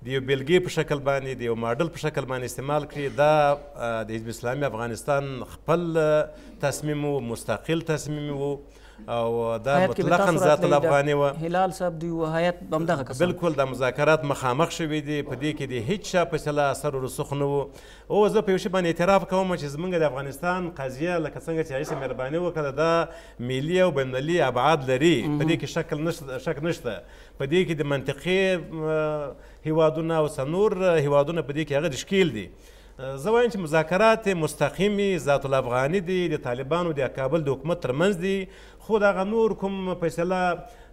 E: د یو بیلګې په شکل باندې د یو ماډل په شکل باندې استعمال کړي، دا د حزب اسلامي افغانستان خپل تصمیم و، مستقل تصمیم و او دا مطلقاً ذات الافغاني و.
A: هلال صاحب دی و هیات بمدغه کسان
E: بالکل د مذاکرات مخامخ شوي دي. په دې کې د هیڅ چا فیصله اثر ورسوخ نه و. او زه په یو شي باندې اعتراف کوم چې زمونږ د افغانستان قضیه لکه څنګه چې هغې مهرباني وکړه دا ملي او بینالمللي ابعاد لري. په دې کې شک نشته. په دې کې د منطقي هیوادونه او څلور هیوادونه په دې کې هغه د شکیل دي. زه وایم چې مذاکرات مستقیمي ذات الافغاني دي د طالبانو د کابل د حکومت ترمنځ دي، خو دغه نور کوم فیصله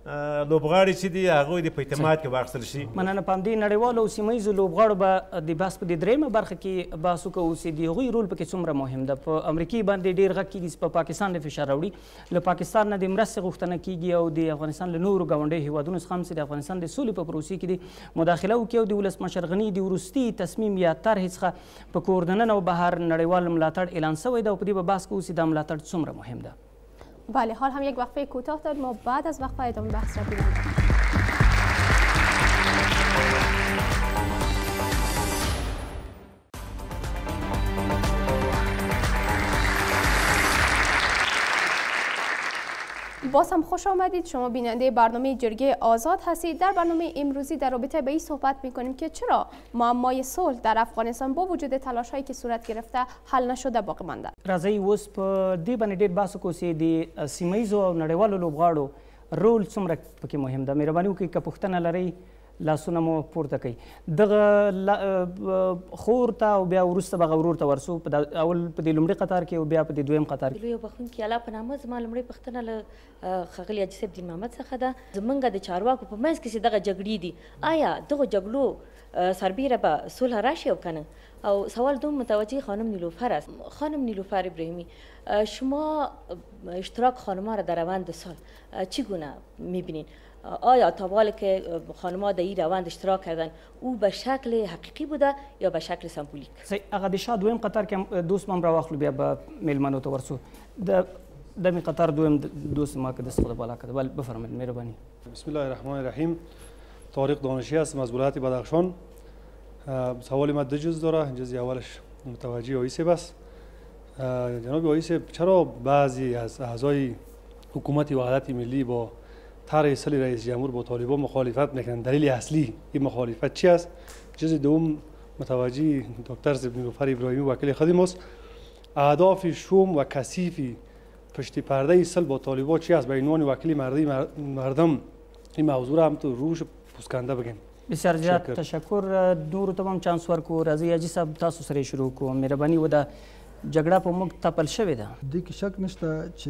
E: لوبغاړي چې دي هغوی د په اعتماد کې واخیستل شي.
A: مننه. په همدې نړیوالو او سیمه ییزو لوبغاړو به د بحث په دې دریمه برخه کې بحث وکړو چې د هغوی رول پکې څومره مهم ده. په امریکې باندې ډېر غږ کېږي چې په پاکستان د فشار راوړي، له پاکستان نه د مرستې غوښتنه کېږي او د افغانستان له نورو ګاونډیو هېوادونو څخه هم چې د افغانستان د سولې په پروسې کې د مداخله وکړي او د ولسمشر غني د وروستي تصمیم یا طرحې څخه په کور دننه او بهر نړیوال ملاتړ اعلان شوی ده او په دې به بحث کوو چې دا ملاتړ څومره مهم ده.
B: بله، حال هم یک وقفه کوتاه داریم و بعد از وقفه ادامه بحث را بینیم. باز هم خوش آمدید. شما بیننده برنامه جرگه آزاد هستید. در برنامه امروزی در رابطه به این صحبت میکنیم که چرا معمای صلح در افغانستان با وجود تلاش هایی که صورت گرفته حل نشده باقی مانده.
A: راځي اوس په دې باندې ډېر بحث وکړو چې د سیمه ییزو او نړیوالو لوبغاړو رول څومره پکې مهم ده. مهرباني وکړئ که پوښتنه لرئ لاسونه مو پورته کوي. دغه خور ته او بیا وروسته به هغه ورور ته ورسو، اول په دې لومړي قطار کې او بیا په دې دویم قطار کې.
M: لوی بخښونکي الله په نامه زما لومړۍ پوښتنه له ښاغلي حاجي صاحب دین محمد څخه ده. زمونږ د چارواکو په منځ کې چې دغه جګړې دي، آیا دغو جګړو سربیره به صلح راشي او که نه؟ او سوال دوم متوجه خانم نیلوفر است. خانم نیلوفر ابراهیمی، شما اشتراک خانم‌ها را در روند صلح چگونه می‌بینید؟ آیا تا حالی که خانم‌ها در این روند اشتراک کردن او به شکل حقیقی بوده یا به شکل سمبولیک؟
A: هغه د شا دویم قطار کې دوست مم راواخلو، بیا به میلمنو ته ورسو. دمی قطار دویم دوست ما که دست خود بالا کرده. بله بفرمایید، مهربانی.
N: بسم الله الرحمن الرحیم. طارق دانشی هستم از ولایت بدخشان. سوال ما دو جز داره. جز اولش متوجه آیسه بس. جناب آیسه، چرا بعضی از اعضای حکومت وحدت ملی با طرح صلح رئیس جمهور با طالبان مخالفت میکنند؟ دلیل اصلی این مخالفت چی است؟ جز دوم متوجه دکتر نیلوفر ابراهیمی وکیل خودم است. اهداف شوم و کثیف پشت پرده صلح با طالبان چی است؟ به عنوان وکیل مردم این موضوع را هم تو روش پوسکنده بگیم.
A: بسیار زیاد تشکر. نورو ته هم چانس ورکو. راځئ حاجي صاحب تاسو سره شروع کوو. مهرباني وده جګړه په موږ تپل شوې ده.
D: دې کې شک نشته چې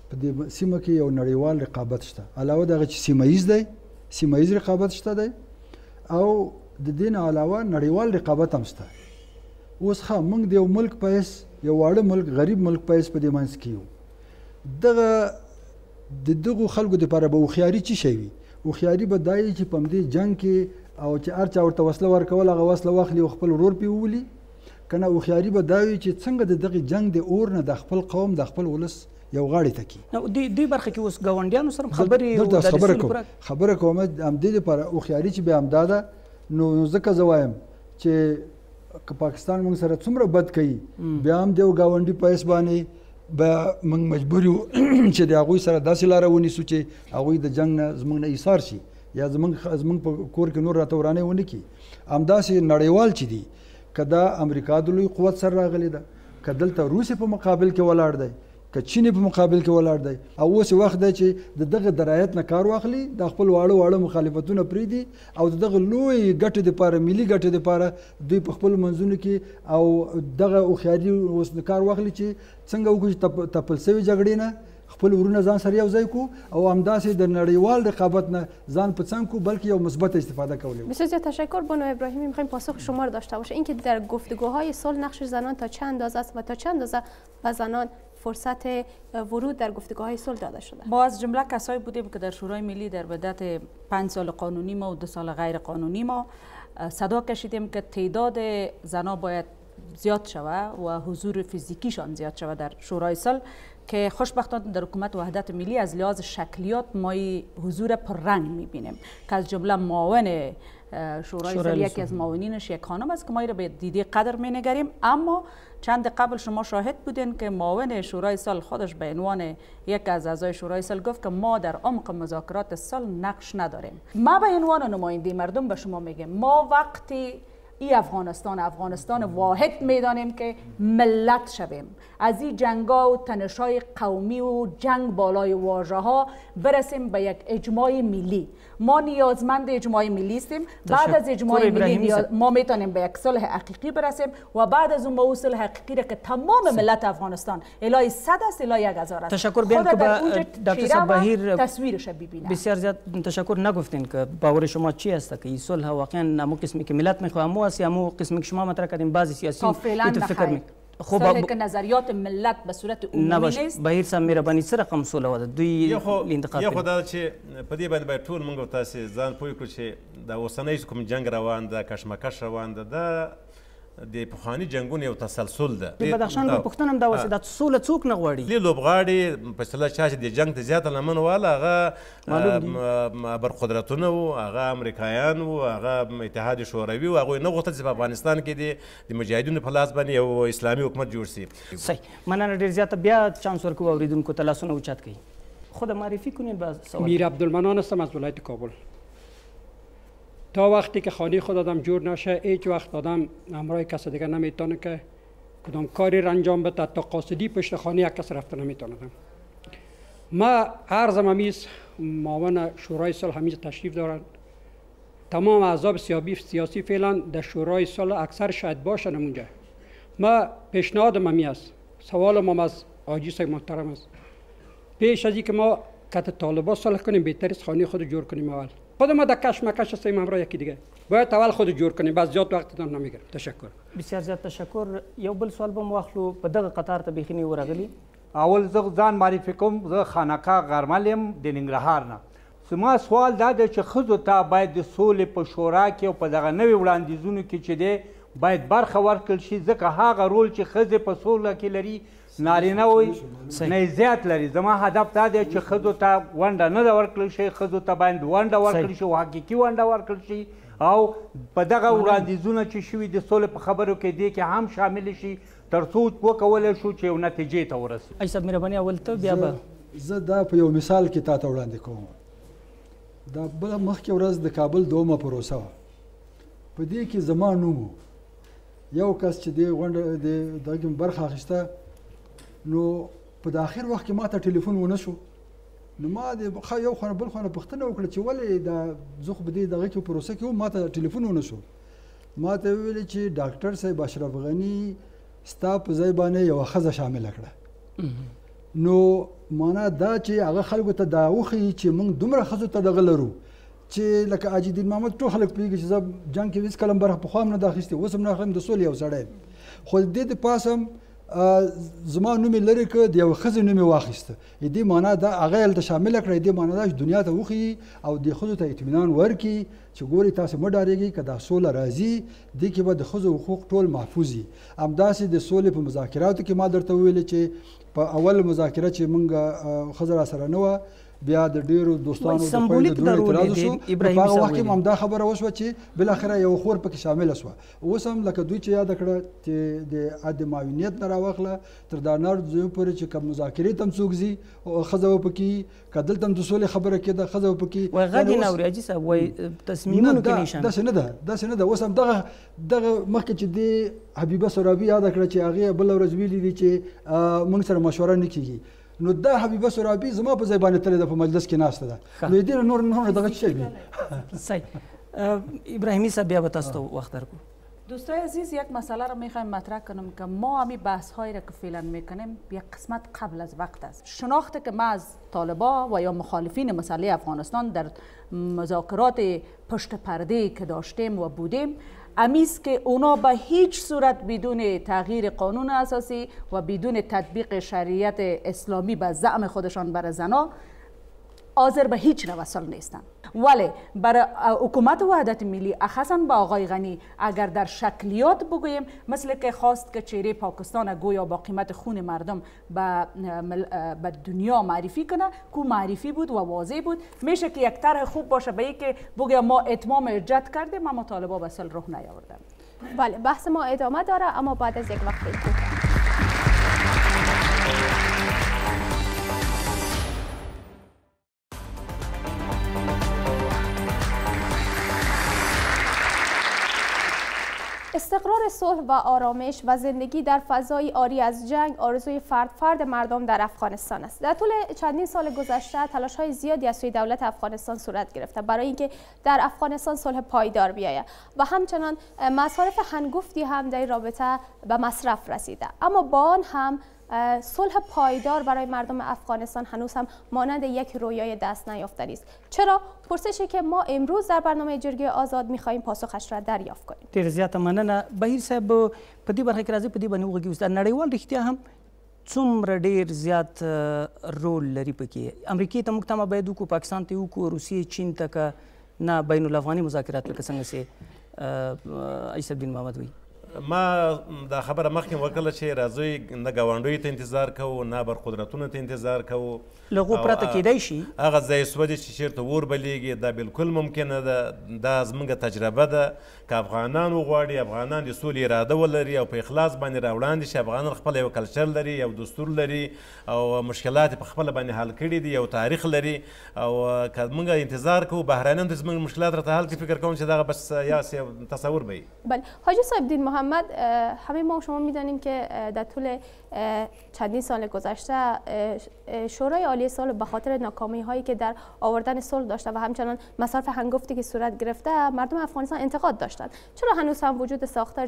D: په دې سیمه کې یو نړیوال رقابت شته. علاوه دغه چې سیمه ییز دی، سیمه ییز رقابت شته دی، او د دې نه علاوه نړیوال رقابت هم شته. اوس ښه موږ د یو ملک په حیث، یو واړه ملک، غریب ملک په حیث په دې منځ کې یو. د دغو خلکو دپاره به هوښیاري څه شی وي؟ هوښیاري به دا وي چې په همدې جنګ کې او چې هر چا ورته وسله ورکول، هغه وسله واخلي او خپل ورور پې وولي. که نه هوښیاري به دا وي چې څنګه د دغې جنګ د اور نه د خپل قوم، د خپل ولس یو غاړې ته کړي.
A: دې برخه کې اوس ګاونډیانو سره
D: خبره کوم. همدې لپاره هوښیاري چې بیا همدا ده. نو ځکه زه وایم چې که پاکستان موږ سره څومره بد کوي، بیا هم د یو ګاونډي په حیث باندې به موږ مجبور یو چې د هغوی سره داسې لاره ونیسو چې هغوی د جنګ نه زموږ نه ایثار شي یا زموږ په کور کې نور راته ورانې ونه کړي. همداسې نړیوال چې دي، که دا امریکا د لوی قوت سره راغلی ده، که دلته روسیې په مقابل کې ولاړ دی، که چین په مقابل کې ولاړ دی، او اوس وخت دی چې د دغه درایت نه کار واخلي، د خپل واړه مخالفتونه پرېږدي او د دغه لوی ګټې دپاره، ملي ګټې دپاره دوی په خپلو منځونو کې او دغه هوښیاري اوس کار واخلي چې څنګه وکړو چې تپل سوي جګړې نه خپل ورونه ځان سره یو ځای کو او همداسې د نړیوال رقابت نه ځان په څنګ کو، بلکې یو مثبت استفاده کولی.
B: بسیار زیاد تشکر. بانو ابراهیمی، می‌خوایم پاسخ شما رو داشته باشه. اینکه در گفتگوهای صلح نقش زنان تا چند اندازه است و تا چند اندازه به زنان فرصت ورود در گفتگوهای صلح داده شده؟
F: ما از جمله کسایی بودیم که در شورای ملی در مدت 5 سال قانونی ما و 2 سال غیر قانونی ما صدا کشیدیم که تعداد زنان باید زیاد شود و حضور فیزیکیشان زیاد شود در شورای صلح، که خوشبختانه در حکومت وحدت ملی از لحاظ شکلیات ما حضور پررنگ میبینیم که از جمله معاون شورای صلح یکی از معاونینش یک خانم است که ما را به دیده قدر مینگریم. اما چند قبل شما شاهد بودین که معاون شورای صلح خودش به عنوان یک از اعضای شورای صلح گفت که ما در عمق مذاکرات صلح نقش نداریم. ما به عنوان نماینده مردم به شما میگم، ما وقتی این افغانستان واحد میدانیم که ملت شویم، از این جنگا و تنشای قومی و جنگ بالای واژه ها برسیم به یک اجماع ملی. ما نیازمند اجماع ملی هستیم. بعد از اجماع ملی ما میتونیم به یک صلح حقیقی برسیم و بعد از اون ما صلح حقیقی را که تمام ملت افغانستان الای 100 است الای 1000 است.
A: تشکر. بیان که دکتر صاحب بهیر
F: تصویرش ببینیم.
A: بسیار زیاد تشکر. نگفتین که باور شما چی است که این صلح واقعا نمو قسمی که ملت میخوام است یا مو قسمی که شما مطرح کردین بعضی سیاسی فکر
F: صلح که نظریات ملت به صورت عمومی نیست.
A: بهیر صاحب مهرباني سره کوم صلح وده دوی
E: انتقاد یو خدای چې په دې باندې ټول موږ تاسو ځان پوه کړو چې دا اوسنۍ کوم جنگ روان ده، کشمکش روان ده، دا د پخواني جنگونو یو تسلسل ده.
A: د بدخشان په پښتون هم دا وسه د سوله څوک نه غواړي.
E: لې لوبغاړي په اصطلاح چې د جنگ ته زیاته لمن واله هغه برقدرتونه وو، هغه امریکایان وو، هغه اتحاد شوروي وو، هغوی نه غوښتل چې په افغانستان کې د مجاهدینو په لاس باندې یو اسلامي حکومت جوړ شي.
A: صحیح. مننه ډېر زیاته. بیا چانس ورکوو اورېدونکو ته لاسونه اوچت کړئ. خود معرفی کنید با سوال.
O: میر عبدالمنان هستم از ولایت کابل. تا وقتی که خانه خود آدم جور نشه هیچ وقت آدم همراه کس دیگه نمیتونه که کدام کاری را انجام بده. تا قاصدی پشت خانه یک کس رفته نمیتونه. ما عرضم همیز معاون شورای صلح همیز تشریف دارند. تمام احزاب سیاسی فعلا در شورای صلح اکثر شاید باشن اونجا. ما پیشنهادم همی است، سوالم از حاجی صاحب محترم است، پیش از اینکه ما کت طالبان صلح کنیم بهتر است خانه خود جور کنیم. اول خود ما در کشمکش هستیم همراه یکی دیگه، باید اول خود جور کنیم، بس زیاد وقتتان نمیگیرم. تشکر.
A: بسیار زیاد تشکر. یو بل سوال به واخلو په دغه قطار ته بیخي ورغلی.
P: اول زه ځان معرفي کوم، زه خانقاه غرمل یم د ننګرهار نه. زما سوال دا دی چې ښځو ته باید د سولې په شورا کې او په دغه نوي وړاندیزونو کې چې دی باید برخه ورکړل شي، ځکه هغه رول چې ښځې په سوله کې لري نارینه وي نه زیات لري. زما هدف دا دی چې ښځو ته ونډه نه ده ورکړل شي، ښځو ته باید ونډه ورکړل شي او حقیقي ونډه ورکړل شي، او په دغه وړاندیزونه چې شوي د سولې په خبرو کې دې کې هم شامل شي تر څو وکولی شو چې یو نتیجې ته ورسي.
A: ای صاحب مهرباني اول ته بیا به
D: زه دا په یو مثال کې تا ته وړاندې کوم. دا بله مخکې ورځ د کابل 2مه پروسه وه، په دې کې زما نوم و. یو کس چې دې غونډه د دغه برخه اخیسته، نو په د آخر وخت کې ما ته ټلیفون ونه شو، نو ما د یو خوا نه بل خوا نه پوښتنه وکړه چې ولې دا زه خو په دې دغه کې پروسه کې وم، ما ته ټلیفون ونه شو. ما ته ویلې چې ډاکټر صاحب اشرف غني ستا په ځای باندې یوه ښځه شامله کړه. نو معنا دا چې هغه خلکو ته دا وښیي چې موږ دومره ښځو ته دغه لرو چې لکه حاجي دین محمد ټول خلک پوهېږي چې زه جنګ کې هېڅکله هم برخه پخوا هم نه ده اخیستې، اوس هم نه اخلم، د سولې یو سړی یم. خو د دې د پاسه هم زما نوم یې لرې کړ، د یوه ښځې نوم یې واخیسته. دې معنا دا هغه یې هلته شامله کړه، دې معنا دا چې دنیا ته وښیي او دې ښځو ته اطمینان ورکړي چې ګورئ تاسې مه ډارېږئ، که دا سوله راځي دې کې به د ښځو حقوق ټول محفوظ وي. همداسې د سولې په مذاکراتو کې ما درته وویلې چې په اول مذاکره چې موږ ښځه راسره نه وه، بیا د ډیرو دوستانو د خویندو د دوی اعتراض وشو، په هغه وخت کې هم دا خبره وشوه چې بالاخره یو خور پکې شامله شوه. اوس هم لکه دوی چې یاده کړه چې د عد معاونیت نه راواخله تر دا نړ ځایو پورې چې که مذاکرې ته هم څوک ځي ښځه به پکې، که دلته هم د سولې خبره کېده ښځه به پکې.
A: وایي غږ یې نه اوري حاجي صاحب، وایي تصمیمونو کې نشان.
D: داسې نه ده، داسې نه ده. اوس هم دغه مخکې چې د حبیبه سرابي یاده کړه چې هغې بله ورځ ویلي دي چې موږ سره مشوره نه کېږي، نو دا حبیبه سرابي زما په ځای باندې تللی ده، په مجلس کې ناسته ده. نو دې نور دغه چی وي.
A: صحیح. ابراهیمی صاحب بیا به تاسو ته وخت درکو.
F: دوستای عزیز، یک مسئله رو میخوایم مطرح کنم که ما همی بحث هایی را که فعلا میکنیم یک قسمت قبل از وقت است. شناخت که ما از طالبا و یا مخالفین مسئله افغانستان در مذاکرات پشت پرده که داشتیم و بودیم امیست که اونا به هیچ صورت بدون تغییر قانون اساسی و بدون تطبیق شریعت اسلامی به زعم خودشان بر زنا حاضر به هیچ نوصل نیستند. ولی برای حکومت وحدت ملی اخصاً با آقای غنی اگر در شکلیات بگوییم مثل که خواست که چهره پاکستان گویا با قیمت خون مردم به دنیا معرفی کنه، کو معرفی بود و واضح بود، میشه که یک طرح خوب باشه به اینکه بگویم ما اتمام جد کردیم اما طالبا به صلح راه نیاوردن.
B: بله بحث ما ادامه داره اما بعد از یک وقت کوتاه. استقرار صلح و آرامش و زندگی در فضای عاری از جنگ آرزوی فرد مردم در افغانستان است. در طول چندین سال گذشته تلاش‌های زیادی از سوی دولت افغانستان صورت گرفته برای اینکه در افغانستان صلح پایدار بیاید و همچنان مصارف هنگفتی هم در این رابطه به مصرف رسیده، اما با آن هم صلح پایدار برای مردم افغانستان هنوز هم مانند یک رویای دست نیافتنی است. چرا؟ پرسشی که ما امروز در برنامه جرگه آزاد می‌خواهیم پاسخش را دریافت کنیم.
A: ډېر زیاته مننه. بهیر صاحب په دې برخه کې راځي، په دې باندې وغږیږو. د نړیوال رښتیا هم څومره ډېر زیات رول لري پکې؟ امریکې ته موږ تمه باید وکړو، پاکستان ته وکړو، روسیې چین ته که نه بین الافغاني مذاکرات لکه څنګه چې ایسر دین محمد وایي.
E: ما دا خبره مخکې وکړله چې راځئ نه ګاونډیو ته انتظار کوو نه برقدرتونو ته انتظار کوو
A: له هغو پرته کیدای شي
E: هغه ځای سودی چې چېرته اور بلیږي دا بالکل ممکنه ده دا زموږ تجربه ده که افغانان وغواړي افغانان د سولې اراده ولري او په اخلاص باندې راوړاندې شي افغانان خپل یو کلچر لري یو دستور لري او مشکلات په خپله باندې حل کړي دي یو تاریخ لري او که موږ انتظار کوو بهرانیان ته زموږ مشکلات راته حل کړي فکر کوم چې دغه بس یو تصور به وي.
B: بله حاجی صاحب دین محمد، همه ما شما میدانیم که در طول چندین سال گذشته شورای عالی صلح به خاطر ناکامی هایی که در آوردن صلح داشته و همچنان مصارف هنگفتی که صورت گرفته مردم افغانستان انتقاد داشتند. چرا هنوز هم وجود ساختار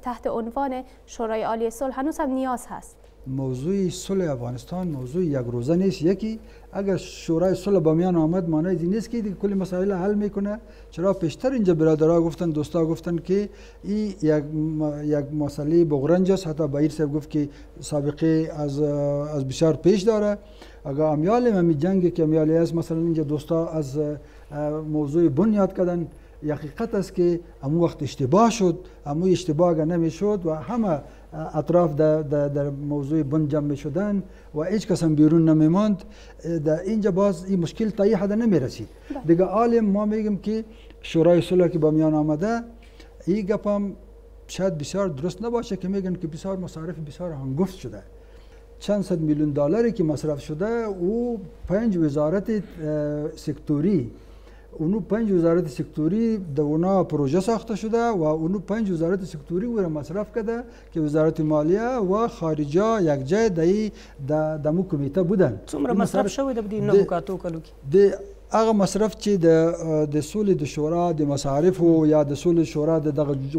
B: تحت عنوان شورای عالی صلح هنوز هم نیاز هست؟
D: موضوع صلح افغانستان موضوع یک روزه نیست. یکی اگر شورای صلح با میان آمد معنی این نیست که کل مسائل حل میکنه. چرا پیشتر اینجا برادرها گفتن دوستا گفتن که این یک مسئله بغرنج است. حتی بایر صاحب گفت که سابقه از بسیار پیش داره. اگر امیال می جنگی که امیالی است مثلا اینجا دوستا از موضوع بنیاد کردن. حقیقت است که امو وقت اشتباه شد، امو اشتباه اگر نمیشد و همه اطراف در موضوع بن جمع شدن و هیچ کس هم بیرون نمیماند، در اینجا باز این مشکل تا این حد نمیرسید. دیگه عالم ما میگم که شورای صلح که با میان آمده این گپ هم شاید بسیار درست نباشه که میگن که بسیار مصارف بسیار هنگفت شده. چند صد میلیون دلاری که مصرف شده او 5 وزارت سکتوری اونو 5 وزارت سکتوری در اونا پروژه ساخته شده و اونو 5 وزارت سکتوری او را مصرف کرده که وزارت مالیه و خارجه یک جای در مو کمیته بودن.
A: څومره مصرف شوی د دې نه کاتو کلو کې
D: د هغه مصرف چې د سولې د شورا د مصارف یا د سولې شورا د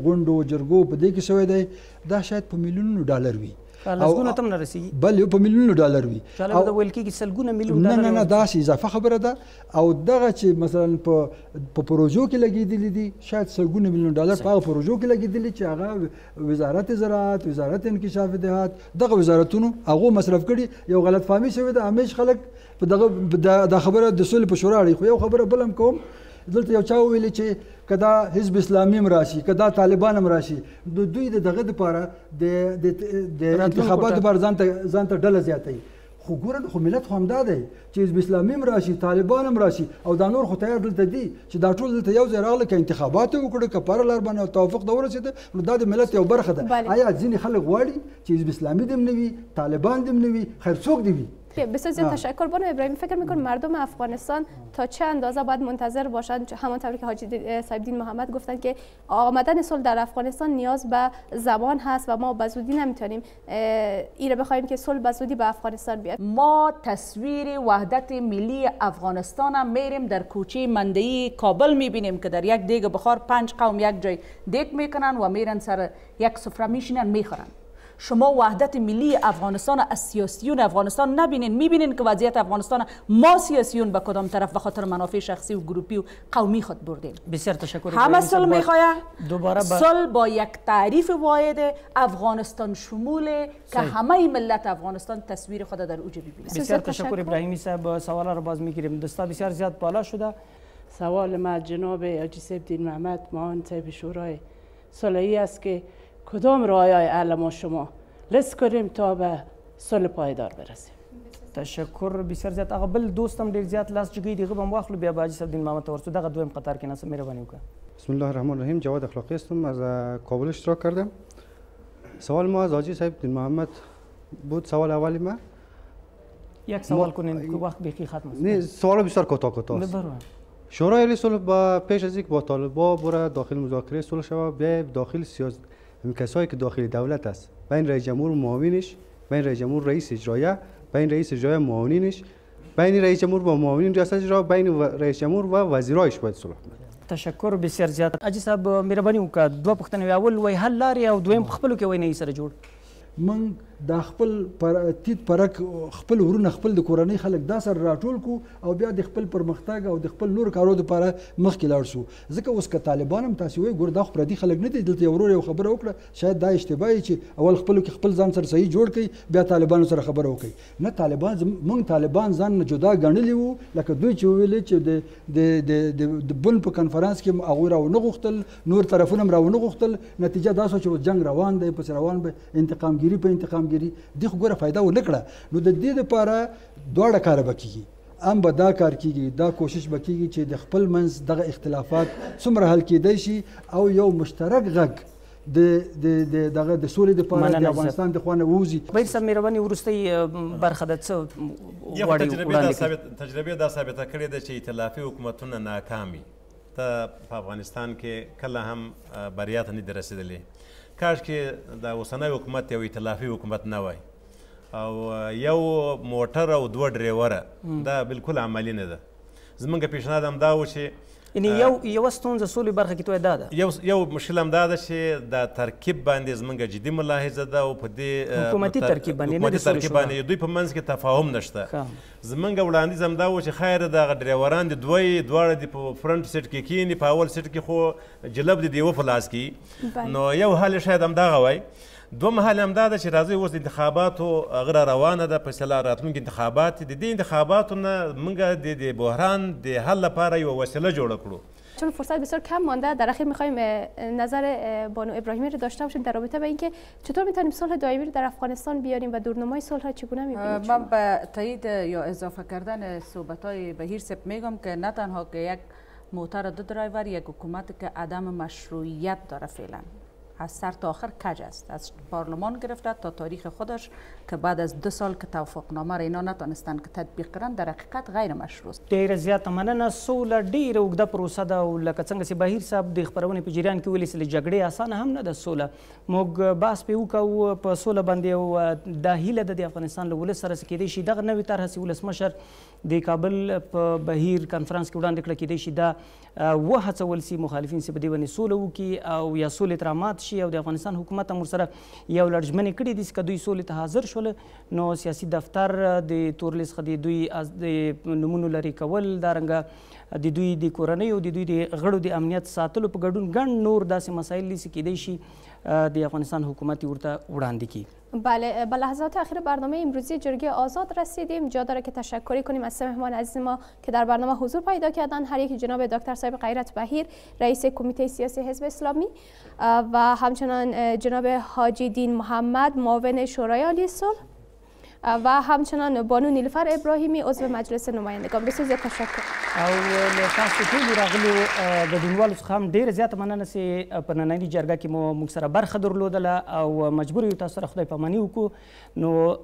D: غونډو جرګو په دې کې شوی دی دا شاید په میلیونونو ډالر وي.
A: لسګونه تم نه رسیږي
D: بل په میلیونونو ډالر وي.
A: او د ویل کېږي سلګونه میلیون ډالر.
D: نه دا اضافه خبره ده او دغه چې مثلا په پروژو کې لګېدلي دي شاید سلګونه میلیون ډالر په هغه پروژو کې لګېدلي چې هغه وزارت زراعت، وزارت انکشاف دهات دغه وزارتونو هغه مصرف کړي. یو غلط فهمي شوی ده همیش خلک په دغه د خبره د سولې په شورا اړي. خو یو خبره بل هم کوم دلته یو چا ویلي چې کدا حزب اسلامي هم راشي کدا طالبان هم راشي دوی دغه لپاره د انتخاباتو لپاره ځان ته ډله زیاتوي. خو ګوره خو ملت خو همدا دی چې حزب اسلامي هم راشي طالبان هم راشي او دا نور خو تیار دلته دي چې دا ټول دلته یو ځای راغله که انتخابات وکړو که پر لار باندې توافق ته ورسېده نو دا د ملت یو برخه ده. آیا ځینې خلک غواړي چې حزب اسلامي دې هم نه وي طالبان دې هم نه وي خیر څوک دې وي؟
B: بسیار زیاد تشکر. بانو ابراهیمی فکر میکنم مردم افغانستان تا چه اندازه باید منتظر باشند؟ همانطور که حاجی صاحب دین محمد گفتن که آمدن صلح در افغانستان نیاز به زمان هست و ما به زودی نمیتونیم ایره بخوایم که صلح به زودی به افغانستان بیاد.
F: ما تصویر وحدت ملی افغانستان هم میریم در کوچه مندهی کابل میبینیم که در یک دیگ بخار 5 قوم یک جای دیگ میکنن و میرن سر یک سفره میشینن میخورن. شما وحدت ملی افغانستان از سیاسیون افغانستان نبینین، میبینین که وضعیت افغانستان ما سیاسیون به کدام طرف به خاطر منافع شخصی و گروپی و قومی خود بردیم.
A: بسیار تشکر.
F: همه صلح میخواه صلح با یک تعریف واحد افغانستان شموله که همه ملت افغانستان تصویر خود در اوج ببینه.
A: بسیار تشکر ابراهیمی صاحب. سوال را باز میگیریم. دستا بسیار زیاد بالا شده.
Q: سوال ما جناب حاجی صاحب دین محمد معاون صاحب شورای صلحی است که کدام راههای حل ما شما لست کنیم تا به صلح پایدار برسیم؟
A: تشکر بسیار زیات. هغه بل دوستم ډیر زیات لاس جګی دیغه بم واخلو بیا باجی صاحب دین محمد ورسو دغه دویم قطار کې ناس مهرباني وکړه.
R: بسم الله الرحمن الرحیم. جواد اخلاقی هستم، از کابل اشتراک کردم. سوال ما از حاجی صاحب دین محمد بود. سوال اولی ما
A: یک سوال کنین که وقت بیخی ختم است.
R: نه سوال بسیار کوتاه است. شورای عالی صلح با پیش از اینکه با طالبان بره داخل مذاکره صلح شود بیا داخل سیاست کسایی که داخل دولت است بین رئیس جمهور و معاونش، بین رئیس جمهور رئیس اجرایه، بین رئیس اجرایه معاونینش، بین رئیس جمهور و معاونین ریاست اجرا، بین رئیس جمهور و وزیرایش باید صلح کنه.
A: تشکر بسیار زیات. حاجی صاحب مهرباني وکړه دوه پوښتنې اول وای حل لارې او دویم خپلو کې وای نه سره جوړ
D: من د خپل تیت پرک خپل ورونه خپل د کورنۍ خلک دا سره راټول کو او بیا د خپل پرمختګ او د خپل نور کارو لپاره مخکې لاړ شو. ځکه اوس که طالبان هم تاسې وایي ګوره دا خو پردي خلک نه دي، دلته یو ورور یو خبره وکړه شاید دا اشتباه وي چې اول خپلو کې خپل ځان سره صحیح جوړ کړئ بیا طالبانو سره خبره وکړئ. نه طالبان موږ طالبان ځان نه جدا ګڼلي وو لکه دوی چې وویلې چې د بن په کنفرانس کې هغوی راونه غوښتل، نور طرفونه هم راونه غوښتل. نتیجه دا شوه چې جنګ روان دی، پسې روان به انتقامګیري په انتقامګیري دی خو ګوره فایده ونه کړه. نو د دې دپاره دواړه کاره به کېږي، هم به دا کار کېږي، دا کوشش به کېږي چې د خپل منځ دغه اختلافات څومره حل کېدی شي او یو مشترک غږ د سولې دپاره د افغانستان د خوا نه ووځي.
A: بهیر صاحب مهرباني وروستۍ برخه ده څه غواړئ وړاندې کړئ؟
E: تجربې دا ثابته کړې ده چې ائتلافي حکومتونه ناکامي ته په افغانستان کې کله هم بریا ته نه دي رسېدلې. کاش کې د اوسنی حکومت یو ائتلافي حکومت نه وای او یو موټر او دوه ډریوره دا بالکل عملي نه ده. زمونږ پیشنهاد هم دا و چې
A: یعنی یوه ستونزه سولې برخه کې توی دا ده،
E: یو مشکل هم دا ده چې د ترکیب باندې زمونږ جدي ملاحظه ده او په دې
A: حکومتي ترکیب
E: باندې دوی په منځ کې تفاهم نشته. زمونږ وړاندیز هم دا و چې خیر دغه ډریوران د دواړه د په فرنټ سیټ کې کښېني، په اول سیټ کې خو جلب د دیوه په لاس کې. نو یو حال شاید همدغه وای. دوم حال هم دا ده چې راځئ اوس د انتخاباتو هغه را روانه ده، فیصله راتلونکي انتخابات د دې انتخاباتو نه موږ د بحران د حل لپاره یوه وسیله جوړه کړو.
B: چون فرصت بسیار کم مانده، در اخیر میخوایم نظر بانو ابراهیمی رو داشته باشیم در رابطه با اینکه چطور میتونیم صلح دائمی رو در افغانستان بیاریم و دورنمای صلح را چگونه میبینید؟
F: من به تایید یا اضافه کردن صحبت‌های بهیر صاحب میگم که نه تنها که یک موتر دو درایور یک حکومت که عدم مشروعیت داره فعلا از سر تا آخر کج است، از پارلمان گرفته تا تاریخ خودش که بعد از 2 سال که توافقنامه را اینا نتونستن که تطبیق کړن در حقیقت غیر مشروع است.
A: ډیره زیاته مننه. سوله ډیره اوږده پروسه ده او لکه څنګه چې بهیر صاحب د خپرونې په جریان کې ویلي چې جګړې اسانه هم نه ده سوله. موږ بحث پرې وکړو په سوله باندې او دا هیله ده د افغانستان له ولس سره چې کیدای شي دغه نوې طرحه چې ولسمشر د کابل په بهیر کنفرانس کې وړاندې کړه کیدای شي دا وهڅول سي مخالفین چې په دې باندې سوله وکړي او یا سولې ته رامات شي او د افغانستان حکومت هم ورسره یو لړ ژمنې کړي دي چې که دوی سولې ته حاضر شول نو سیاسي دفتر د تور لیست څخه د دوی د نومونو لرې کول، دارنګه د دوی د کورنیو د دوی د غړو د امنیت ساتلو په ګډون ګڼ نور داسې مسایل دي چې کیدای شي د افغانستان حکومت ورته وړاندې کړي.
B: بله، به لحظات اخیر برنامه امروزی جرگه آزاد رسیدیم. جا داره که تشکری کنیم از سه مهمان عزیز ما که در برنامه حضور پیدا کردن. هر یکی جناب دکتر صاحب غیرت بهیر رئیس کمیته سیاسی حزب اسلامی و همچنان جناب حاجی دین محمد معاون شورای عالی صلح و همچنان بانو نیلوفر ابراهیمی عضو مجلس نمایندگان. بسیار زیاد تشکر.
A: او له تاسو ټولو راغلو ګډونوالو څخه هم ډېره زیاته مننه چې په نننۍ جرګه کې مو موږ سره برخه درلودله او مجبور یو تاسو سره خدای پاماني وکړو نو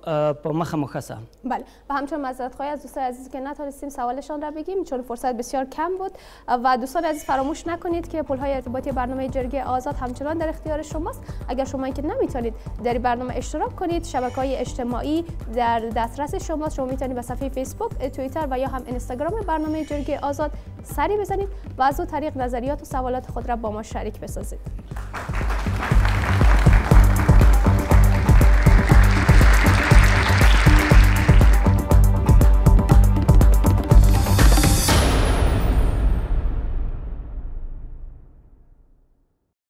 A: په مخه مو ښه سه.
B: بله، و همچنان معذرت خواهی از دوستان عزیز که نتونستیم سوالشان را بگیم چون فرصت بسیار کم بود و دوستان عزیز فراموش نکنید که پل‌های ارتباطی برنامه جرگه آزاد همچنان در اختیار شماست. اگر شما که نمیتونید در برنامه اشتراک کنید، شبکه‌های اجتماعی در دسترس شماست. شما میتونید به صفحه فیسبوک، توییتر و یا هم اینستاگرام برنامه جرگه آزاد سری بزنید و از اون طریق نظریات و سوالات خود را با ما شریک بسازید.